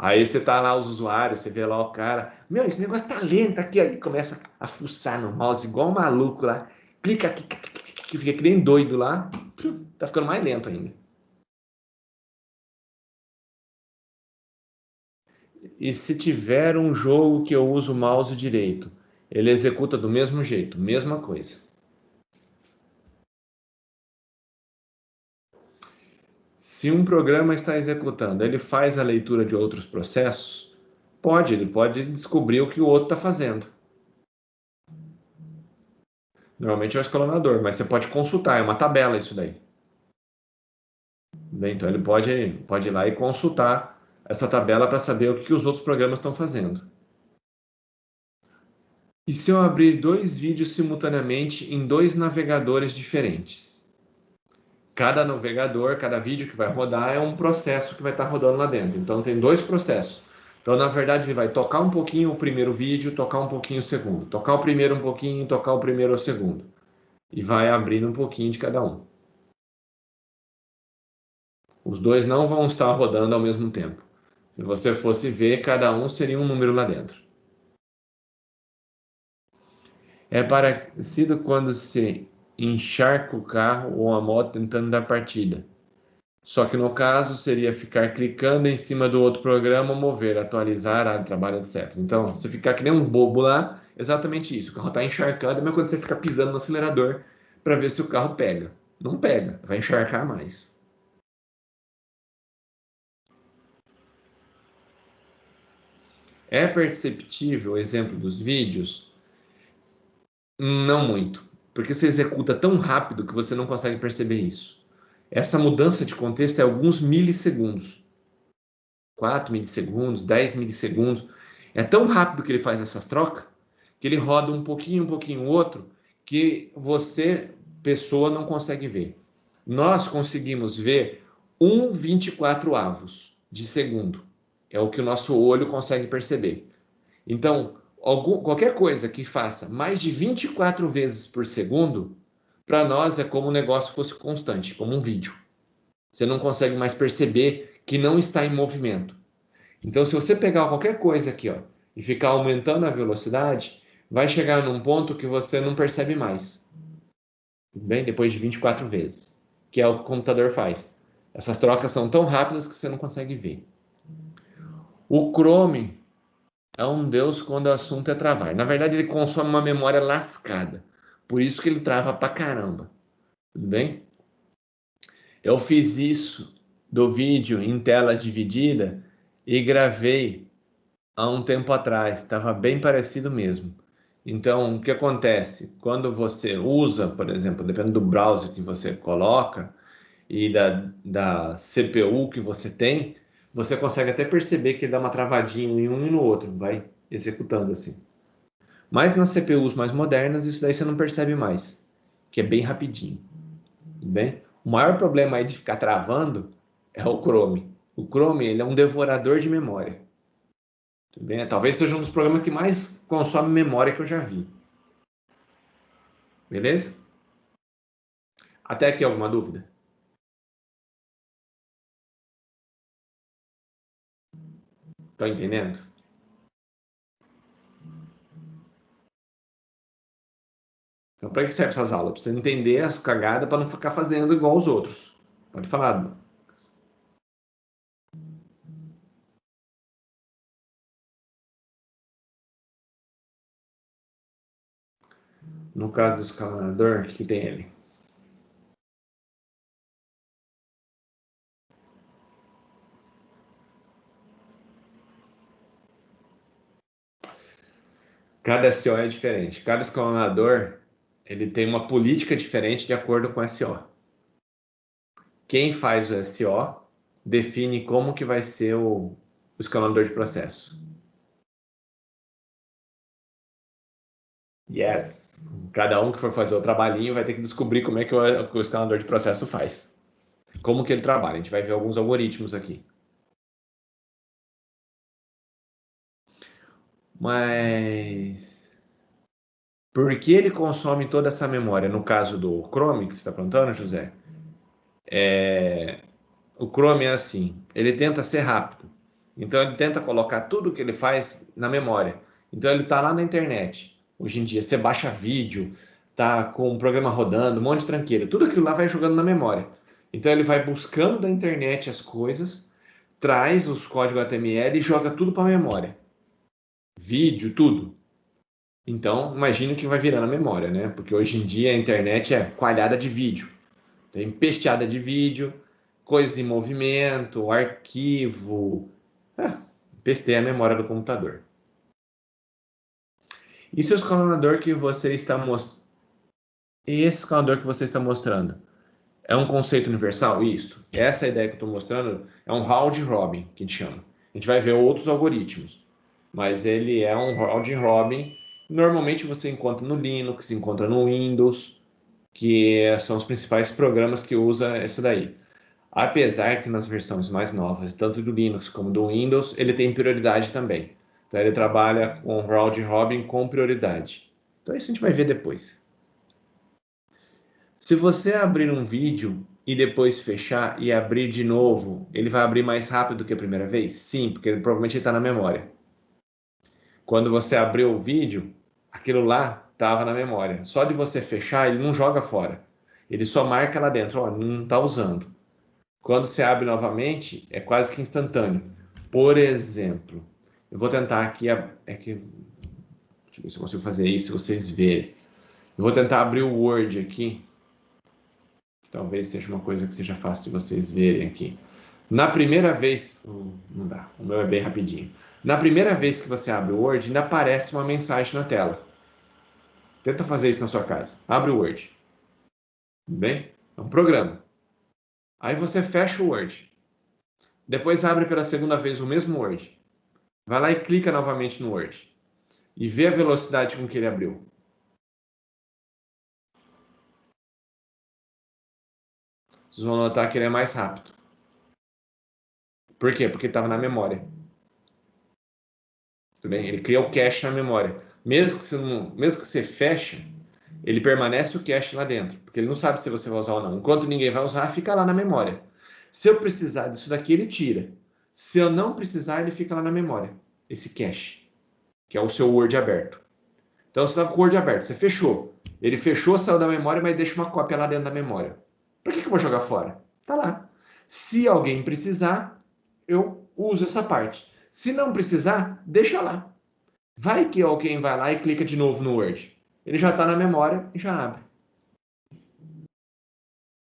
S1: Aí você tá lá, os usuários, você vê lá o cara, meu, esse negócio tá lento aqui, aí começa a fuçar no mouse igual um maluco lá, clica aqui, que fica que nem doido lá, tá ficando mais lento ainda. E se tiver um jogo que eu uso o mouse direito, ele executa do mesmo jeito, mesma coisa. Se um programa está executando, ele faz a leitura de outros processos, ele pode descobrir o que o outro está fazendo. Normalmente é o escalonador, mas você pode consultar, é uma tabela isso daí. Então ele pode ir lá e consultar essa tabela para saber o que os outros programas estão fazendo. E se eu abrir dois vídeos simultaneamente em dois navegadores diferentes? Cada navegador, cada vídeo que vai rodar é um processo que vai estar rodando lá dentro. Então tem dois processos. Então, na verdade, ele vai tocar um pouquinho o primeiro vídeo, tocar um pouquinho o segundo. Tocar o primeiro um pouquinho, tocar o primeiro ou o segundo. E vai abrindo um pouquinho de cada um. Os dois não vão estar rodando ao mesmo tempo. Se você fosse ver, cada um seria um número lá dentro. É parecido quando se encharca o carro ou a moto tentando dar partida. Só que no caso seria ficar clicando em cima do outro programa, mover, atualizar, área de trabalho, etc. Então, você ficar que nem um bobo lá, exatamente isso. O carro está encharcando, é mesmo quando você fica pisando no acelerador para ver se o carro pega. Não pega, vai encharcar mais. É perceptível o exemplo dos vídeos? Não muito, porque você executa tão rápido que você não consegue perceber isso. Essa mudança de contexto é alguns milissegundos. 4 milissegundos, 10 milissegundos. É tão rápido que ele faz essas trocas que ele roda um pouquinho o outro, que você, pessoa, não consegue ver. Nós conseguimos ver 1,24 avos de segundo. É o que o nosso olho consegue perceber. Então, qualquer coisa que faça mais de 24 vezes por segundo, para nós é como o negócio fosse constante, como um vídeo. Você não consegue mais perceber que não está em movimento. Então, se você pegar qualquer coisa aqui, ó, e ficar aumentando a velocidade, vai chegar num ponto que você não percebe mais. Tudo bem? Depois de 24 vezes, que é o que o computador faz. Essas trocas são tão rápidas que você não consegue ver. O Chrome é um deus quando o assunto é travar. Na verdade, ele consome uma memória lascada. Por isso que ele trava pra caramba. Tudo bem? Eu fiz isso do vídeo em tela dividida e gravei há um tempo atrás. Estava bem parecido mesmo. Então, o que acontece? Quando você usa, por exemplo, dependendo do browser que você coloca e da CPU que você tem, você consegue até perceber que dá uma travadinha em um e no outro, vai executando assim. Mas nas CPUs mais modernas, isso daí você não percebe mais, que é bem rapidinho. Tudo bem? O maior problema aí de ficar travando é o Chrome. O Chrome, ele é um devorador de memória. Tudo bem? Talvez seja um dos programas que mais consome memória que eu já vi. Beleza? Até aqui alguma dúvida? Estão entendendo? Então, para que serve essas aulas? Para você entender as cagadas para não ficar fazendo igual os outros. Pode falar. No caso do escalonador, o que tem ele? Cada SO é diferente. Cada escalonador ele tem uma política diferente de acordo com o SO. Quem faz o SO define como que vai ser o escalonador de processo. Yes. Cada um que for fazer o trabalhinho vai ter que descobrir como é que o escalador de processo faz. Como que ele trabalha. A gente vai ver alguns algoritmos aqui. Mas por que ele consome toda essa memória? No caso do Chrome, que você está perguntando, José, o Chrome é assim, ele tenta ser rápido. Então ele tenta colocar tudo o que ele faz na memória. Então ele está lá na internet. Hoje em dia você baixa vídeo, tá com um programa rodando, um monte de tranqueira. Tudo aquilo lá vai jogando na memória. Então ele vai buscando da internet as coisas, traz os códigos HTML e joga tudo para a memória. Vídeo, tudo. Então, imagine o que vai virar na memória, né? Porque hoje em dia a internet é coalhada de vídeo. Tem pesteada de vídeo, coisas em movimento, arquivo. Pestei a memória do computador. E se o escalonador que você está mostrando? Esse escalonador que você está mostrando é um conceito universal? Isto. Essa ideia que eu estou mostrando é um round robin, que a gente chama. A gente vai ver outros algoritmos, mas ele é um round robin. Normalmente você encontra no Linux, encontra no Windows, que são os principais programas que usa isso daí. Apesar que nas versões mais novas, tanto do Linux como do Windows, ele tem prioridade também. Então ele trabalha com round robin com prioridade. Então isso a gente vai ver depois. Se você abrir um vídeo e depois fechar e abrir de novo, ele vai abrir mais rápido do que a primeira vez? Sim, porque ele provavelmente está na memória. Quando você abriu o vídeo, aquilo lá estava na memória. Só de você fechar, ele não joga fora. Ele só marca lá dentro, ó, não está usando. Quando você abre novamente, é quase que instantâneo. Por exemplo, eu vou tentar aqui, deixa eu ver se eu consigo fazer isso, se vocês verem. Eu vou tentar abrir o Word aqui, que talvez seja uma coisa que seja fácil de vocês verem aqui. Na primeira vez, não dá, o meu é bem rapidinho. Na primeira vez que você abre o Word, ainda aparece uma mensagem na tela. Tenta fazer isso na sua casa. Abre o Word. Tudo bem? É um programa. Aí você fecha o Word. Depois abre pela segunda vez o mesmo Word. Vai lá e clica novamente no Word. E vê a velocidade com que ele abriu. Vocês vão notar que ele é mais rápido. Por quê? Porque estava na memória. Tudo bem? Ele cria o cache na memória. Mesmo que você feche, ele permanece o cache lá dentro. Porque ele não sabe se você vai usar ou não. Enquanto ninguém vai usar, fica lá na memória. Se eu precisar disso daqui, ele tira. Se eu não precisar, ele fica lá na memória. Esse cache, que é o seu Word aberto. Então você está com o Word aberto, você fechou. Ele fechou, saiu da memória, mas deixa uma cópia lá dentro da memória. Por que eu vou jogar fora? Tá lá. Se alguém precisar, eu uso essa parte. Se não precisar, deixa lá. Vai que alguém vai lá e clica de novo no Word. Ele já está na memória e já abre.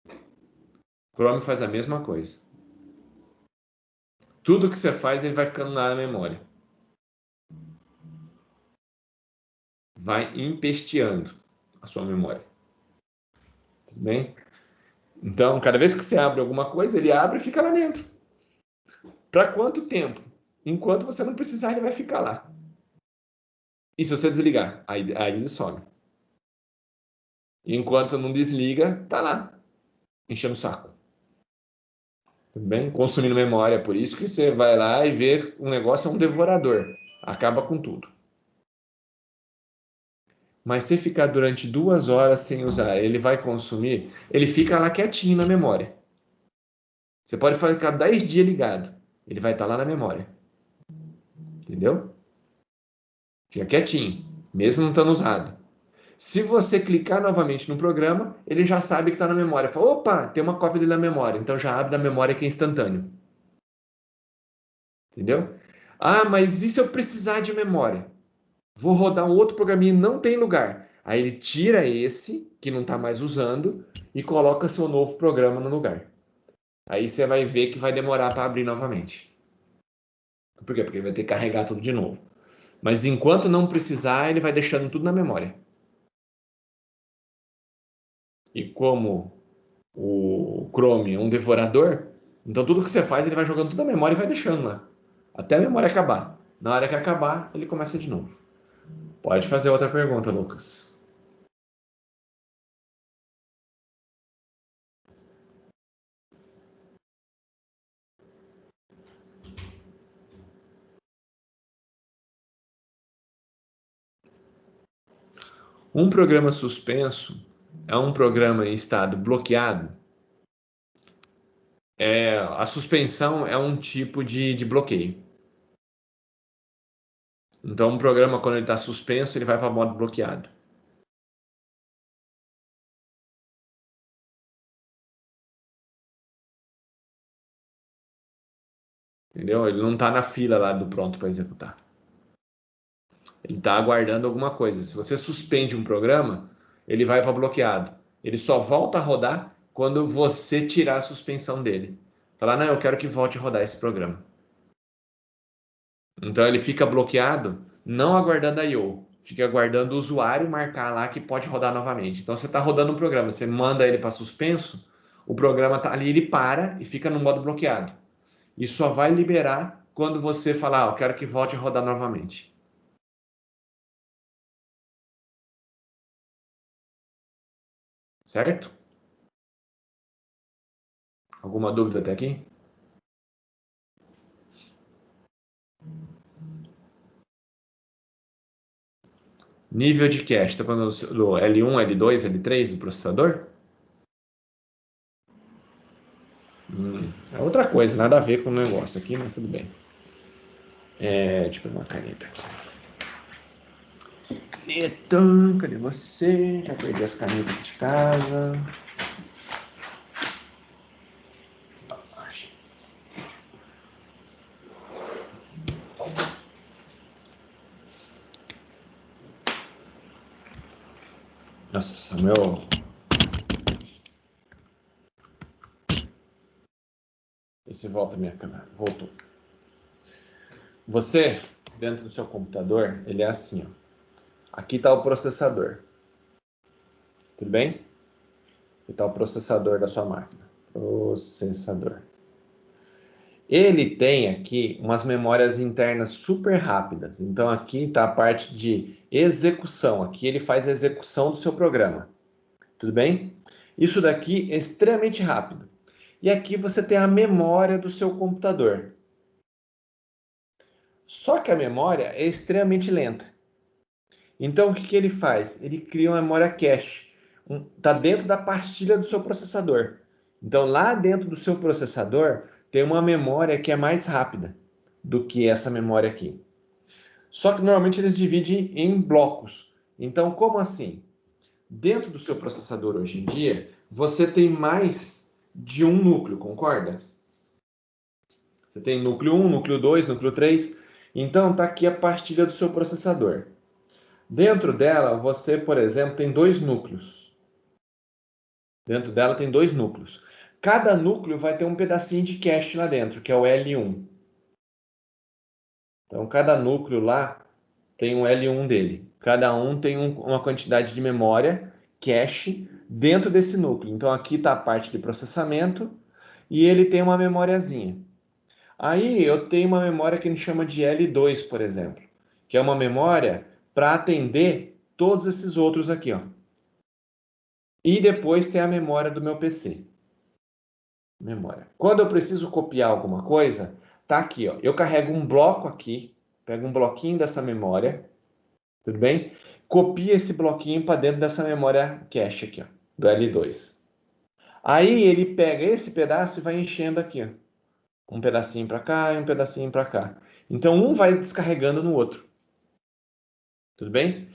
S1: O Chrome faz a mesma coisa. Tudo que você faz, ele vai ficando lá na memória. Vai empesteando a sua memória. Tudo bem? Então, cada vez que você abre alguma coisa, ele abre e fica lá dentro. Para quanto tempo? Enquanto você não precisar, ele vai ficar lá. E se você desligar, aí ele some. Enquanto não desliga, tá lá, enchendo o saco. Tudo bem? Consumindo memória. Por isso que você vai lá e vê um negócio é um devorador. Acaba com tudo. Mas se ficar durante 2 horas sem usar, ele vai consumir, ele fica lá quietinho na memória. Você pode ficar 10 dias ligado. Ele vai estar lá na memória. Entendeu? Fica quietinho, mesmo não estando usado. Se você clicar novamente no programa, ele já sabe que está na memória. Fala, opa, tem uma cópia dele na memória. Então já abre da memória que é instantâneo. Entendeu? Ah, mas e se eu precisar de memória? Vou rodar um outro programinha e não tem lugar. Aí ele tira esse, que não está mais usando, e coloca seu novo programa no lugar. Aí você vai ver que vai demorar para abrir novamente. Por quê? Porque ele vai ter que carregar tudo de novo. Mas enquanto não precisar, ele vai deixando tudo na memória. E como o Chrome é um devorador, então tudo que você faz, ele vai jogando tudo na memória e vai deixando lá. Até a memória acabar. Na hora que acabar, ele começa de novo. Pode fazer outra pergunta, Lucas. Um programa suspenso é um programa em estado bloqueado. A suspensão é um tipo de bloqueio. Então, um programa, quando ele está suspenso, ele vai para modo bloqueado. Entendeu? Ele não está na fila lá do pronto para executar. Ele está aguardando alguma coisa. Se você suspende um programa, ele vai para bloqueado. Ele só volta a rodar quando você tirar a suspensão dele. Falar, não, eu quero que volte a rodar esse programa. Então ele fica bloqueado, não aguardando a I/O, fica aguardando o usuário marcar lá que pode rodar novamente. Então você está rodando um programa, você manda ele para suspenso, o programa está ali, ele para e fica no modo bloqueado. E só vai liberar quando você falar, eu quero que volte a rodar novamente. Certo? Alguma dúvida até aqui? Nível de cache, está falando do L1, L2, L3 do processador? É outra coisa, nada a ver com o negócio aqui, mas tudo bem. Deixa eu pegar uma caneta aqui. Caneta, cadê você? Já perdi as canetas aqui de casa. Nossa, meu. Esse volta minha câmera. Voltou. Você, dentro do seu computador, ele é assim, ó. Aqui está o processador. Tudo bem? Aqui está o processador da sua máquina. Processador. Ele tem aqui umas memórias internas super rápidas. Então aqui está a parte de execução. Aqui ele faz a execução do seu programa. Tudo bem? Isso daqui é extremamente rápido. E aqui você tem a memória do seu computador. Só que a memória é extremamente lenta. Então o que ele faz? Ele cria uma memória cache. Está dentro da pastilha do seu processador. Então lá dentro do seu processador tem uma memória que é mais rápida do que essa memória aqui. Só que normalmente eles dividem em blocos. Então como assim? Dentro do seu processador hoje em dia, você tem mais de um núcleo, concorda? Você tem núcleo 1, núcleo 2, núcleo 3. Então está aqui a pastilha do seu processador. Dentro dela, você, por exemplo, tem dois núcleos. Dentro dela tem dois núcleos. Cada núcleo vai ter um pedacinho de cache lá dentro, que é o L1. Então, cada núcleo lá tem um L1 dele. Cada um tem uma quantidade de memória, cache, dentro desse núcleo. Então, aqui está a parte de processamento e ele tem uma memóriazinha. Aí, eu tenho uma memória que a gente chama de L2, por exemplo, que é uma memória para atender todos esses outros aqui, ó. E depois tem a memória do meu PC. Memória. Quando eu preciso copiar alguma coisa, tá aqui, ó. Eu carrego um bloco aqui, pego um bloquinho dessa memória, tudo bem? Copio esse bloquinho para dentro dessa memória cache aqui, ó, do L2. Aí ele pega esse pedaço e vai enchendo aqui, ó. Um pedacinho para cá e um pedacinho para cá. Então um vai descarregando no outro. Tudo bem?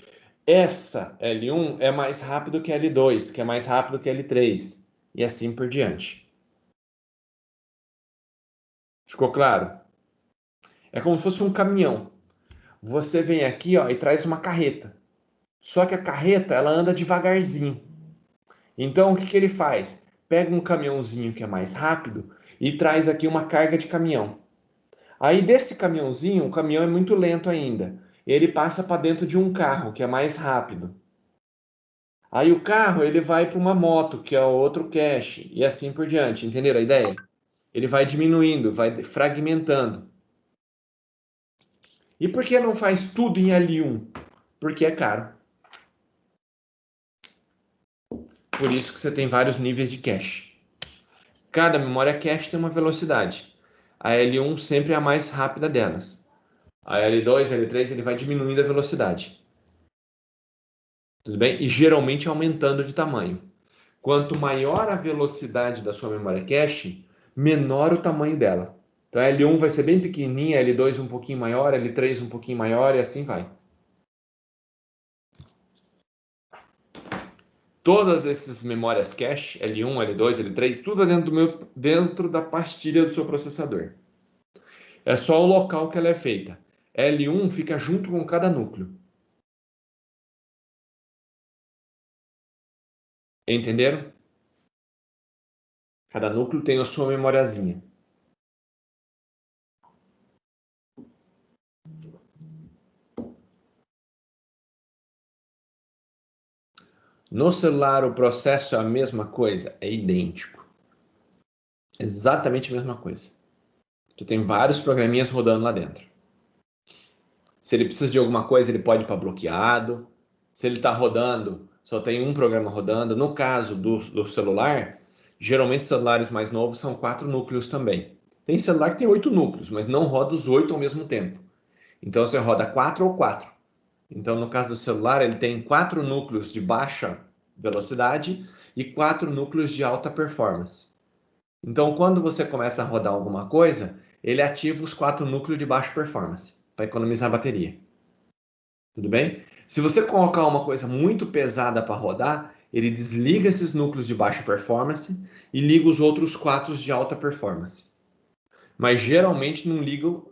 S1: Essa L1 é mais rápido que L2, que é mais rápido que L3, e assim por diante. Ficou claro? É como se fosse um caminhão. Você vem aqui, ó, e traz uma carreta. Só que a carreta, ela anda devagarzinho. Então, o que ele faz? Pega um caminhãozinho que é mais rápido e traz aqui uma carga de caminhão. Aí desse caminhãozinho, o caminhão é muito lento ainda. Ele passa para dentro de um carro que é mais rápido. Aí o carro, ele vai para uma moto, que é outro cache, e assim por diante. Entenderam a ideia? Ele vai diminuindo, vai fragmentando. E por que não faz tudo em L1? Porque é caro. Por isso que você tem vários níveis de cache. Cada memória cache tem uma velocidade. A L1 sempre é a mais rápida delas. A L2, a L3, ele vai diminuindo a velocidade. Tudo bem? E geralmente aumentando de tamanho. Quanto maior a velocidade da sua memória cache, menor o tamanho dela. Então, a L1 vai ser bem pequenininha, L2 um pouquinho maior, L3 um pouquinho maior e assim vai. Todas essas memórias cache, L1, L2, L3, tudo dentro da pastilha do seu processador. É só o local que ela é feita. L1 fica junto com cada núcleo. Entenderam? Cada núcleo tem a sua memoriazinha. No celular, o processo é a mesma coisa? É idêntico. Exatamente a mesma coisa. Você tem vários programinhas rodando lá dentro. Se ele precisa de alguma coisa, ele pode ir para bloqueado. Se ele está rodando, só tem um programa rodando. No caso do celular, geralmente celulares mais novos são 4 núcleos também. Tem celular que tem 8 núcleos, mas não roda os 8 ao mesmo tempo. Então você roda 4 ou 4. Então, no caso do celular, ele tem 4 núcleos de baixa velocidade e 4 núcleos de alta performance. Então, quando você começa a rodar alguma coisa, ele ativa os 4 núcleos de baixa performance para economizar bateria. Tudo bem? Se você colocar uma coisa muito pesada para rodar, ele desliga esses núcleos de baixa performance e liga os outros 4 de alta performance. Mas geralmente não ligam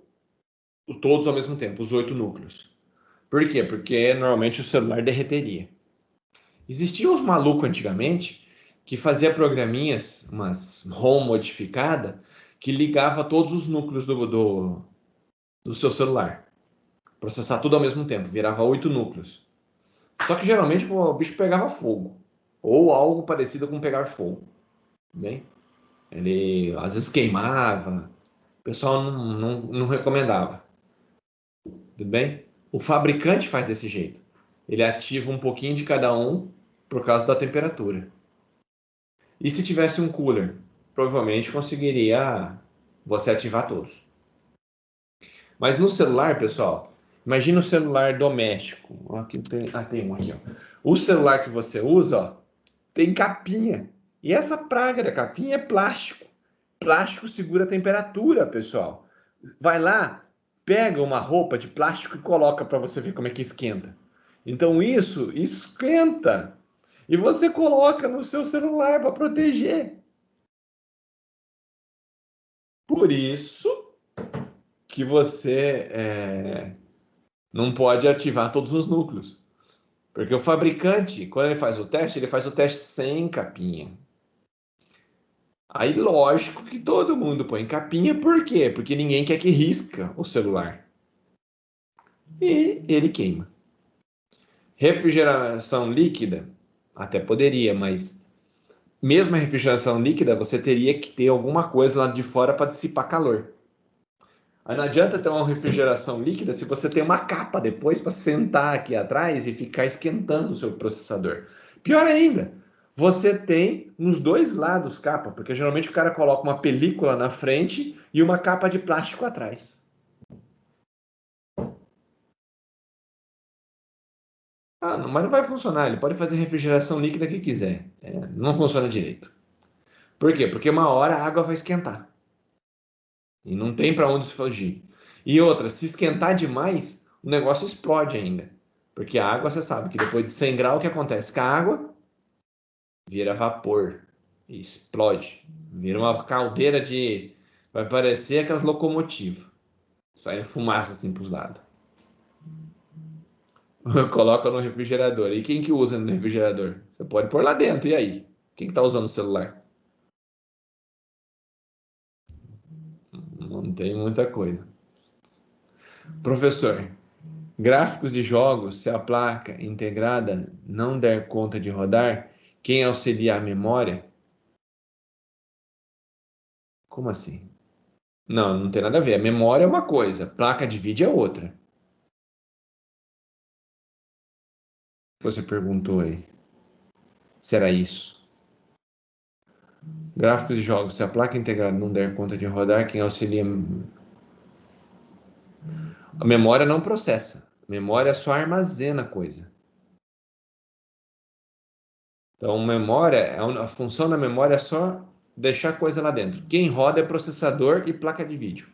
S1: todos ao mesmo tempo, os 8 núcleos. Por quê? Porque normalmente o celular derreteria. Existiam uns malucos antigamente que fazia programinhas, umas ROM modificada, que ligava todos os núcleos do seu celular. Processar tudo ao mesmo tempo, virava 8 núcleos. Só que geralmente o bicho pegava fogo. Ou algo parecido com pegar fogo. Bem? Ele às vezes queimava. O pessoal não recomendava. Tudo bem? O fabricante faz desse jeito. Ele ativa um pouquinho de cada um por causa da temperatura. E se tivesse um cooler, provavelmente conseguiria você ativar todos. Mas no celular, pessoal, imagina o celular doméstico. Aqui tem um aqui, ó. O celular que você usa, ó, tem capinha. E essa praga da capinha é plástico. Plástico segura a temperatura, pessoal. Vai lá, pega uma roupa de plástico e coloca para você ver como é que esquenta. Então isso esquenta. E você coloca no seu celular para proteger. Por isso que você não pode ativar todos os núcleos. Porque o fabricante, quando ele faz o teste sem capinha. Aí, lógico que todo mundo põe capinha, por quê? Porque ninguém quer que risca o celular. E ele queima. Refrigeração líquida, até poderia, mas mesmo a refrigeração líquida, você teria que ter alguma coisa lá de fora para dissipar calor. Aí não adianta ter uma refrigeração líquida se você tem uma capa depois para sentar aqui atrás e ficar esquentando o seu processador. Pior ainda, você tem nos dois lados capa, porque geralmente o cara coloca uma película na frente e uma capa de plástico atrás. Ah, não, mas não vai funcionar. Ele pode fazer refrigeração líquida que quiser. Não funciona direito. Por quê? Porque uma hora a água vai esquentar. E não tem para onde fugir. E outra, se esquentar demais, o negócio explode ainda. Porque a água, você sabe que depois de 100 graus, o que acontece com a água? Vira vapor. E explode. Vira uma caldeira de... Vai parecer aquelas locomotivas. Sai fumaça assim para os lados. Coloca no refrigerador. E quem que usa no refrigerador? Você pode pôr lá dentro. E aí? Quem que tá usando o celular? Não tem muita coisa. Professor, gráficos de jogos, se a placa integrada não der conta de rodar, quem auxilia a memória? Como assim? Não, não tem nada a ver. A memória é uma coisa, placa de vídeo é outra. Você perguntou aí. Será isso? Gráficos de jogos, se a placa integrada não der conta de rodar, quem auxilia... A memória não processa. A memória só armazena coisa. Então, memória, a função da memória é só deixar coisa lá dentro. Quem roda é processador e placa de vídeo.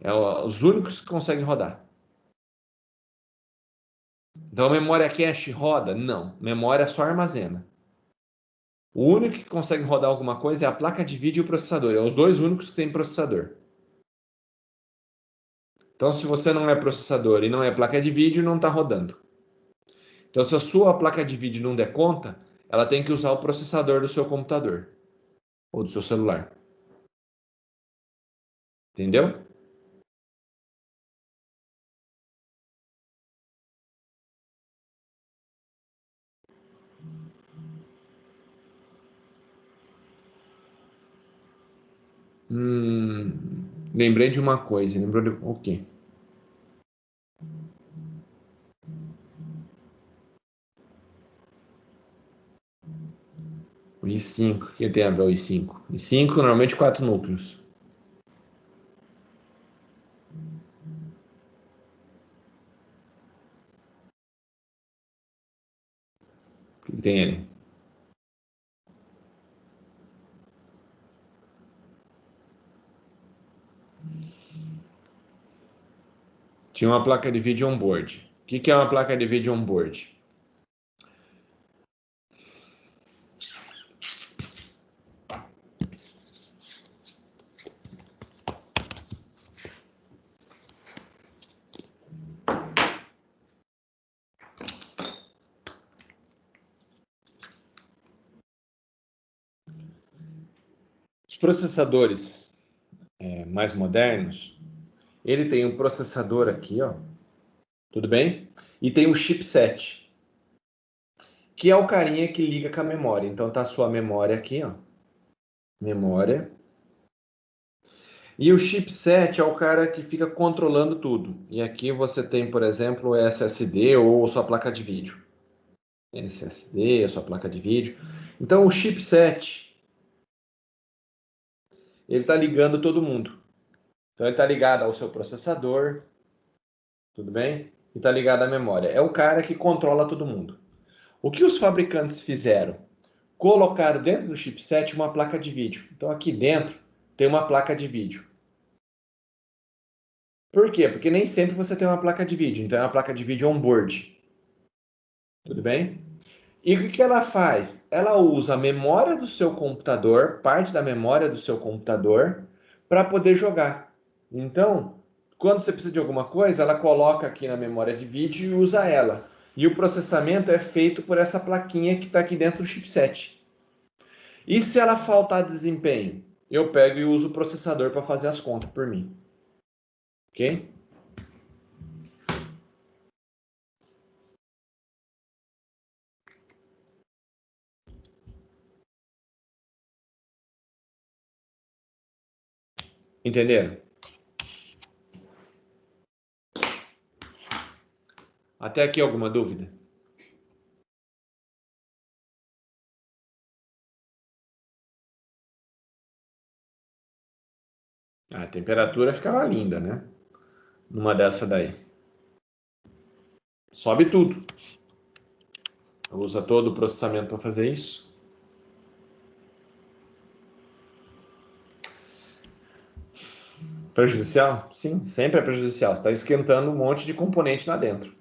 S1: É os únicos que conseguem rodar. Então, memória cache roda? Não. Memória só armazena. O único que consegue rodar alguma coisa é a placa de vídeo e o processador. É os dois únicos que têm processador. Então, se você não é processador e não é placa de vídeo, não está rodando. Então, se a sua placa de vídeo não der conta, ela tem que usar o processador do seu computador ou do seu celular. Entendeu? Lembrei de uma coisa. Lembrou de o quê? O i5. O que tem a ver o i5? i5 normalmente 4 núcleos. O que tem ali? Tinha uma placa de vídeo on-board. O que é uma placa de vídeo on-board? Os processadores mais modernos, ele tem um processador aqui, ó, tudo bem? E tem um chipset, que é o carinha que liga com a memória. Então tá a sua memória aqui, ó, memória. E o chipset é o cara que fica controlando tudo. E aqui você tem, por exemplo, o SSD ou sua placa de vídeo. SSD, a sua placa de vídeo. Então o chipset, ele está ligando todo mundo. Então ele está ligado ao seu processador, tudo bem? E está ligado à memória. É o cara que controla todo mundo. O que os fabricantes fizeram? Colocaram dentro do chipset uma placa de vídeo. Então aqui dentro tem uma placa de vídeo. Por quê? Porque nem sempre você tem uma placa de vídeo. Então é uma placa de vídeo on-board. Tudo bem? E o que ela faz? Ela usa a memória do seu computador, parte da memória do seu computador, para poder jogar. Então, quando você precisa de alguma coisa, ela coloca aqui na memória de vídeo e usa ela. E o processamento é feito por essa plaquinha que está aqui dentro do chipset. E se ela faltar desempenho? Eu pego e uso o processador para fazer as contas por mim. Ok? Entenderam? Até aqui alguma dúvida? A temperatura ficava linda, né? Numa dessa daí. Sobe tudo. Usa todo o processamento para fazer isso. Prejudicial? Sim, sempre é prejudicial. Você está esquentando um monte de componente lá dentro.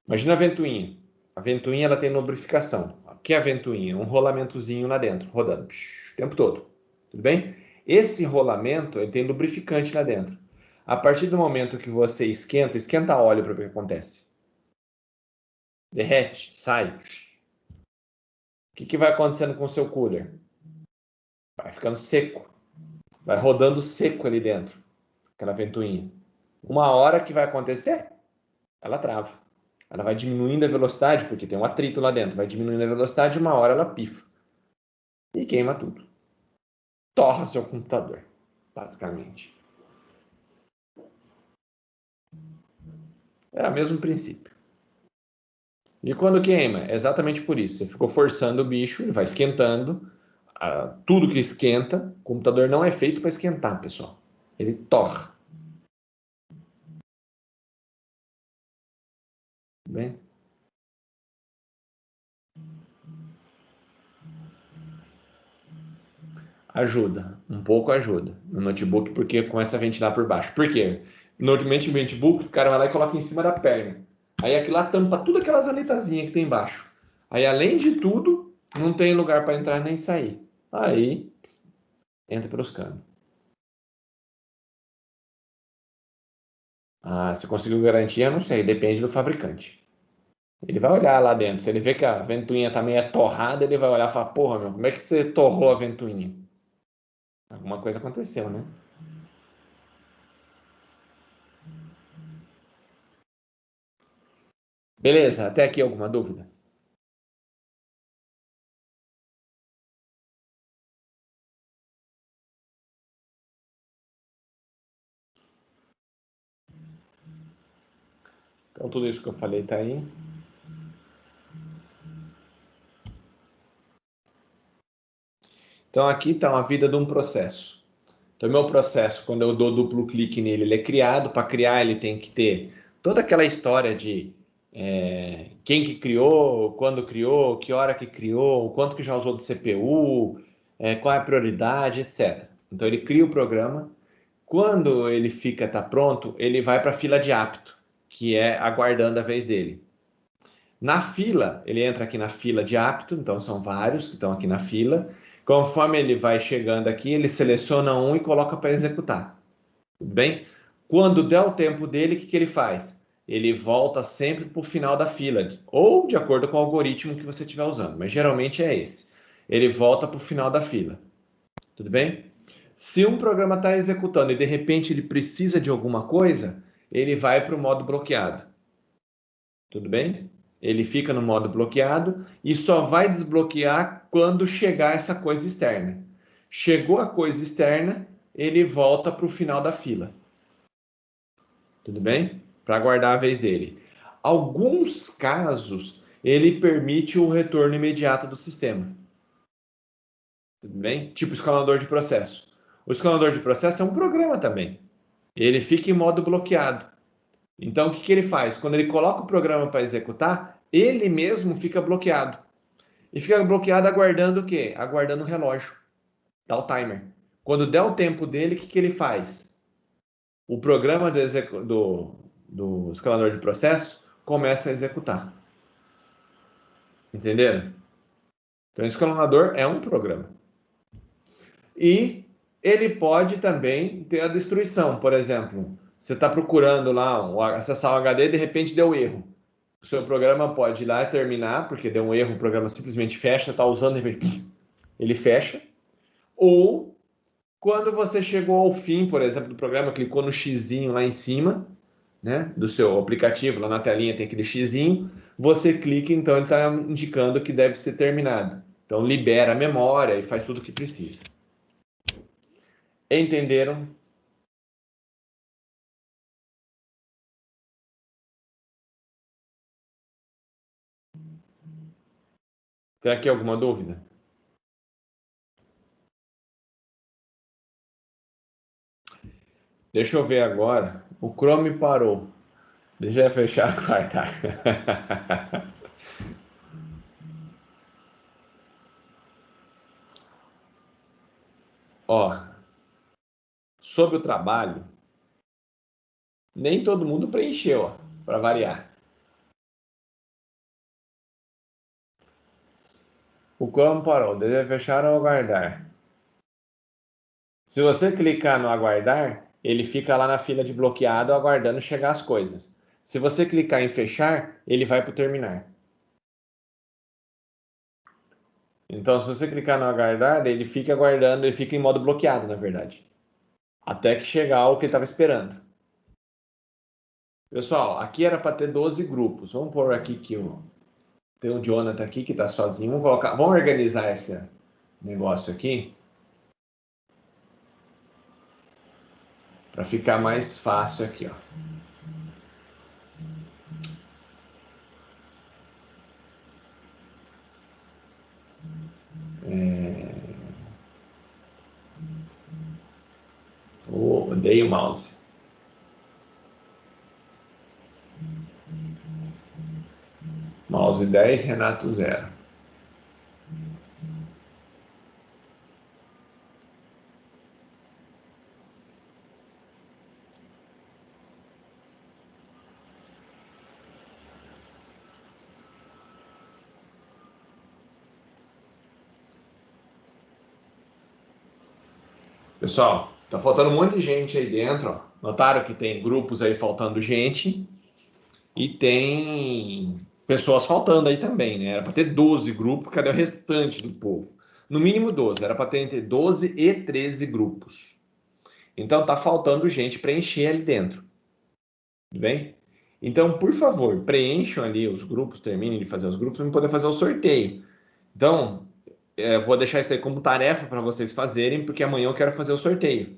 S1: Imagina a ventoinha. A ventoinha ela tem lubrificação. O que é a ventoinha? Um rolamentozinho lá dentro, rodando o tempo todo. Tudo bem? Esse rolamento ele tem lubrificante lá dentro. A partir do momento que você esquenta óleo para ver o que acontece. Derrete, sai. O que vai acontecendo com o seu cooler? Vai ficando seco. Vai rodando seco ali dentro. Aquela ventoinha. Uma hora que vai acontecer, ela trava. Ela vai diminuindo a velocidade, porque tem um atrito lá dentro. Vai diminuindo a velocidade, uma hora ela pifa. E queima tudo. Torra seu computador, basicamente. É o mesmo princípio. E quando queima? É exatamente por isso. Você ficou forçando o bicho, ele vai esquentando. Tudo que esquenta, o computador não é feito para esquentar, pessoal. Ele torra. Bem? Ajuda, um pouco ajuda no notebook, porque começa a ventilar por baixo. Por quê? No notebook, o cara vai lá e coloca em cima da perna. Aí aquilo lá tampa tudo aquelas anetazinhas que tem embaixo. Aí, além de tudo, não tem lugar para entrar nem sair. Aí, entra pelos canos. Ah, se conseguiu garantia, não sei, depende do fabricante. Ele vai olhar lá dentro. Se ele vê que a ventoinha tá meio torrada, ele vai olhar e falar: porra, meu, como é que você torrou a ventoinha? Alguma coisa aconteceu, né? Beleza, até aqui alguma dúvida? Então, tudo isso que eu falei tá aí. Então, aqui está a vida de um processo. Então, o meu processo, quando eu dou duplo clique nele, ele é criado. Para criar, ele tem que ter toda aquela história de quem que criou, quando criou, que hora que criou, o quanto que já usou do CPU, qual é a prioridade, etc. Então, ele cria o programa. Quando ele tá pronto, ele vai para a fila de apto, que é aguardando a vez dele. Na fila, ele entra aqui na fila de apto, então são vários que estão aqui na fila. Conforme ele vai chegando aqui, ele seleciona um e coloca para executar. Tudo bem? Quando der o tempo dele, o que ele faz? Ele volta sempre para o final da fila, ou de acordo com o algoritmo que você estiver usando, mas geralmente é esse. Ele volta para o final da fila. Tudo bem? Se um programa está executando e de repente ele precisa de alguma coisa, ele vai para o modo bloqueado. Tudo bem? Ele fica no modo bloqueado e só vai desbloquear quando chegar essa coisa externa. Chegou a coisa externa, ele volta para o final da fila. Tudo bem? Para aguardar a vez dele. Alguns casos, ele permite o retorno imediato do sistema. Tudo bem? Tipo escalador de processo. O escalador de processo é um programa também. Ele fica em modo bloqueado. Então, o que que ele faz? Quando ele coloca o programa para executar, ele mesmo fica bloqueado. E fica bloqueado aguardando o quê? Aguardando o relógio. Dá o timer. Quando der o tempo dele, o que que ele faz? O programa do escalador de processo começa a executar. Entenderam? Então, o escalador é um programa. E ele pode também ter a destruição. Por exemplo, você está procurando lá acessar o HD e de repente deu erro. O seu programa pode ir lá e terminar, porque deu um erro, o programa simplesmente fecha, está usando, de repente ele fecha. Ou quando você chegou ao fim, por exemplo, do programa, clicou no xizinho lá em cima, né, do seu aplicativo, lá na telinha tem aquele xizinho, você clica, então ele está indicando que deve ser terminado. Então libera a memória e faz tudo o que precisa. Entenderam? Tem aqui alguma dúvida? Deixa eu ver agora. O Chrome parou. Deixa eu fechar a quarta. Ó, sobre o trabalho, nem todo mundo preencheu, para variar. O Chrome parou. Deixa eu fechar ou aguardar. Se você clicar no aguardar, ele fica lá na fila de bloqueado aguardando chegar as coisas. Se você clicar em fechar, ele vai para o terminar. Então, se você clicar no aguardar, ele fica aguardando, ele fica em modo bloqueado, na verdade. Até que chegar o que ele estava esperando. Pessoal, aqui era para ter 12 grupos. Vamos pôr aqui que tem o Jonathan aqui que está sozinho. Vamos organizar esse negócio aqui para ficar mais fácil aqui, ó. Odeio o mouse. Mouse 10, Renato 0. Pessoal, tá faltando um monte de gente aí dentro, ó. Notaram que tem grupos aí faltando gente e tem pessoas faltando aí também, né? Era para ter 12 grupos, cadê o restante do povo? No mínimo 12, era para ter entre 12 e 13 grupos. Então tá faltando gente para encher ali dentro. Tudo bem? Então, por favor, preencham ali os grupos, terminem de fazer os grupos para poder fazer o sorteio. Então, vou deixar isso aí como tarefa para vocês fazerem, porque amanhã eu quero fazer o sorteio.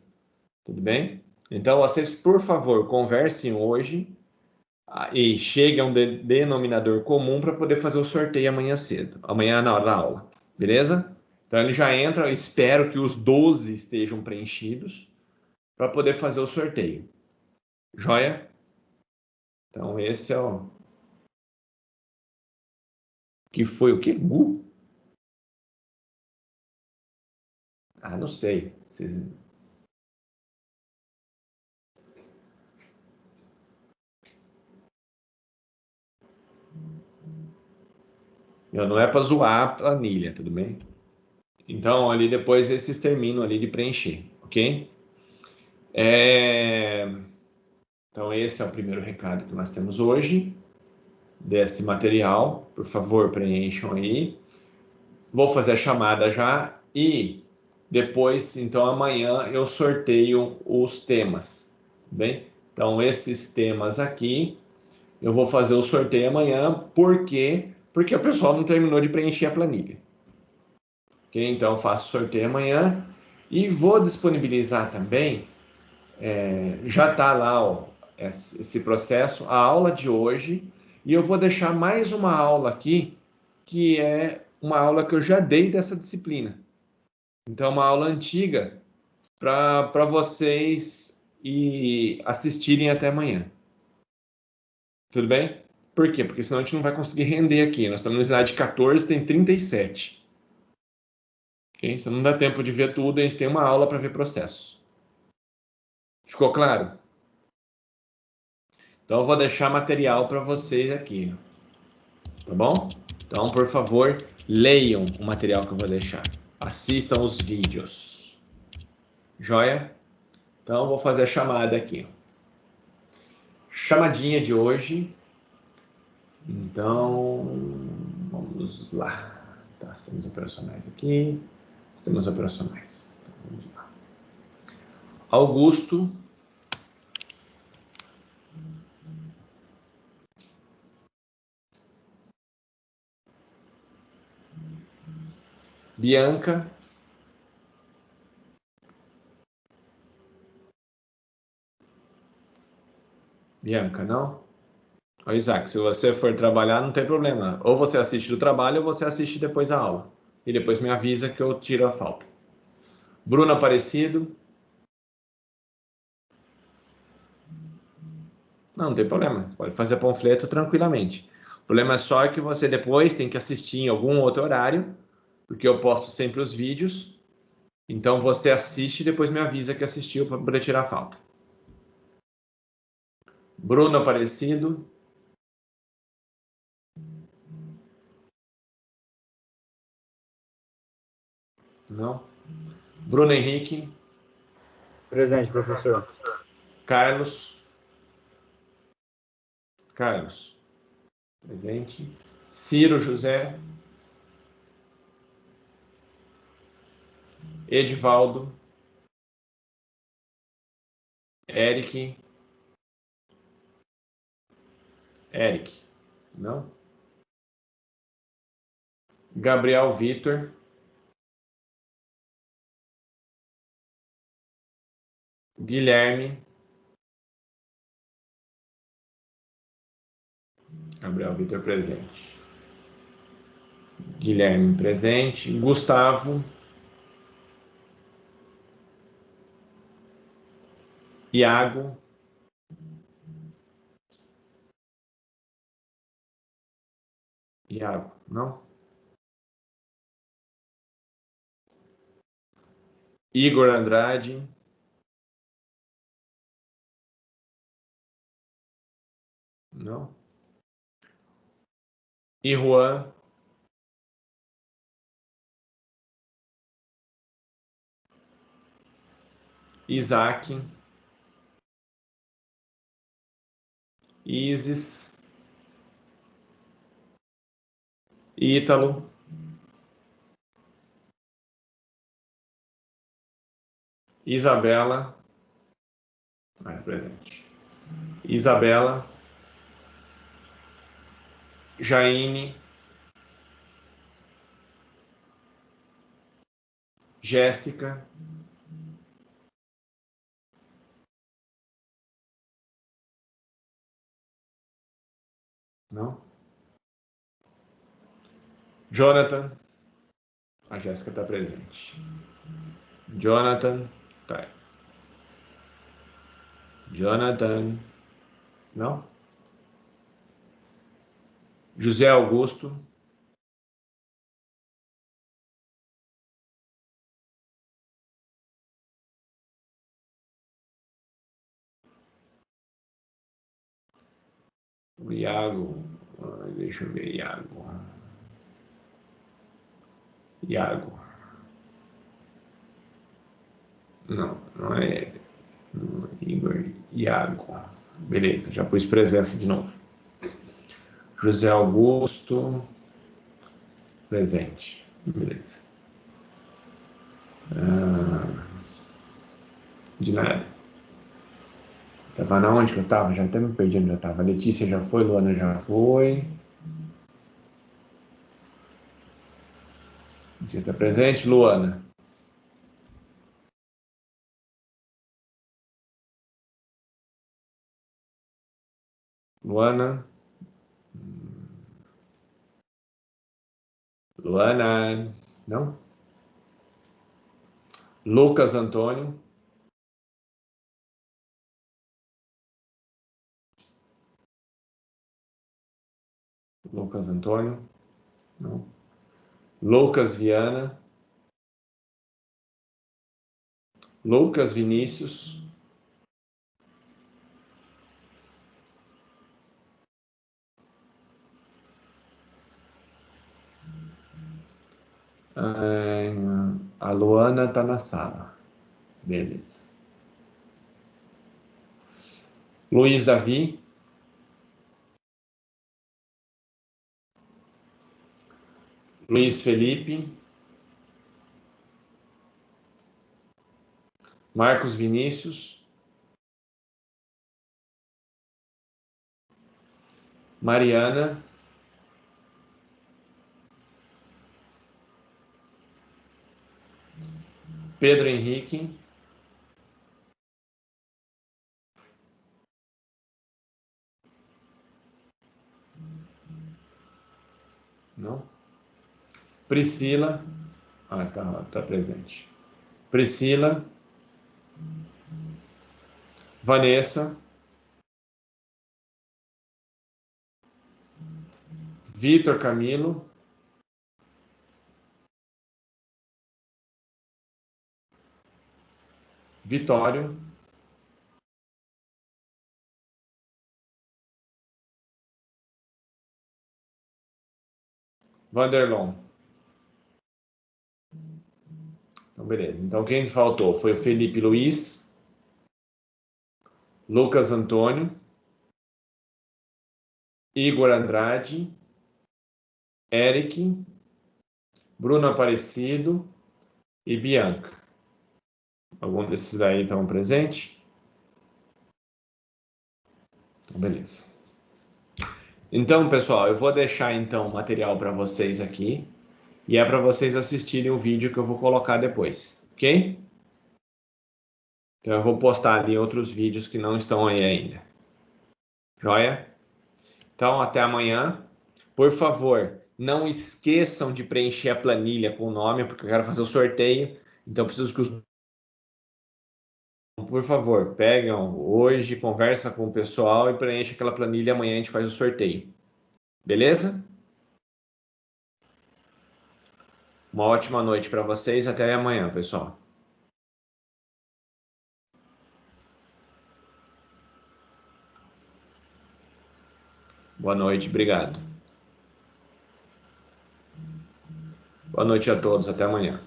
S1: Tudo bem? Então, vocês, por favor, conversem hoje e cheguem a um denominador comum para poder fazer o sorteio amanhã cedo, amanhã na hora da aula. Beleza? Então, ele já entra, eu espero que os 12 estejam preenchidos para poder fazer o sorteio. Joia? Então, esse é o... Que foi o quê? Ah, não sei. Vocês... Não é para zoar a planilha, tudo bem? Então, ali depois esses terminam ali de preencher, ok? Então, esse é o primeiro recado que nós temos hoje, desse material. Por favor, preencham aí. Vou fazer a chamada já e depois, então, amanhã eu sorteio os temas, bem? Então, esses temas aqui, eu vou fazer o sorteio amanhã, por quê? Porque o pessoal não terminou de preencher a planilha. Ok? Então, eu faço o sorteio amanhã e vou disponibilizar também, já está lá ó, esse processo, a aula de hoje, e eu vou deixar mais uma aula aqui, que é uma aula que eu já dei dessa disciplina. Então, uma aula antiga para vocês assistirem até amanhã. Tudo bem? Por quê? Porque senão a gente não vai conseguir render aqui. Nós estamos no slide 14, tem 37. Okay? Se não dá tempo de ver tudo, a gente tem uma aula para ver processos. Ficou claro? Então, eu vou deixar material para vocês aqui. Tá bom? Então, por favor, leiam o material que eu vou deixar. Assistam os vídeos. Joia? Então, vou fazer a chamada aqui. Chamadinha de hoje. Então, vamos lá. Tá, sistemas operacionais aqui. Sistemas operacionais. Então, vamos lá. Augusto. Bianca. Bianca, não? Ô, Isaac, se você for trabalhar, não tem problema. Ou você assiste do trabalho ou você assiste depois a aula. E depois me avisa que eu tiro a falta. Bruno Aparecido. Não tem problema. Você pode fazer panfleto tranquilamente. O problema é só que você depois tem que assistir em algum outro horário, porque eu posto sempre os vídeos. Então você assiste e depois me avisa que assistiu para poder tirar a falta. Bruno Aparecido. Não. Bruno Henrique.
S2: Presente, professor.
S1: Carlos. Carlos. Presente. Ciro José. Edivaldo. Eric. Eric. Não. Gabriel Vitor. Guilherme. Gabriel Vitor presente. Guilherme presente. Gustavo. Iago. Iago, não? Igor Andrade. Não? E Juan. Isaac, Isis, Ítalo, Isabela, presente. Isabela, Jaine, Jéssica, não? Jonathan, a Jéssica está presente. Jonathan, tá. Jonathan, não? José Augusto, o Iago, deixa eu ver, Iago, não é ele. Igor, Iago, beleza, já pus presença de novo. José Augusto, presente, beleza. De nada. Tava na onde que eu tava? Já até me perdi onde eu tava. Letícia já foi, Luana já foi. Letícia está presente, Luana. Luana. Luana. Não? Lucas Antônio. Lucas Antônio. Não. Lucas Viana. Lucas Vinícius. A Luana está na sala. Beleza. Luiz Davi. Luiz Felipe. Marcos Vinícius. Mariana. Pedro Henrique. Não? Priscila. Tá presente. Priscila. Vanessa. Vitor Camilo. Vitório. Vanderlon. Então, beleza. Então, quem faltou foi o Felipe Luiz, Lucas Antônio, Igor Andrade, Eric, Bruno Aparecido e Bianca. Algum desses aí estão presentes? Então, beleza. Então, pessoal, eu vou deixar então o material para vocês aqui e é para vocês assistirem o vídeo que eu vou colocar depois, ok? Então, eu vou postar ali outros vídeos que não estão aí ainda. Joia? Então, até amanhã. Por favor, não esqueçam de preencher a planilha com o nome, porque eu quero fazer o sorteio. Então, preciso que os... Por favor, pegam hoje, conversa com o pessoal e preenche aquela planilha e amanhã a gente faz o sorteio. Beleza? Uma ótima noite para vocês. Até amanhã, pessoal. Boa noite, obrigado. Boa noite a todos, até amanhã.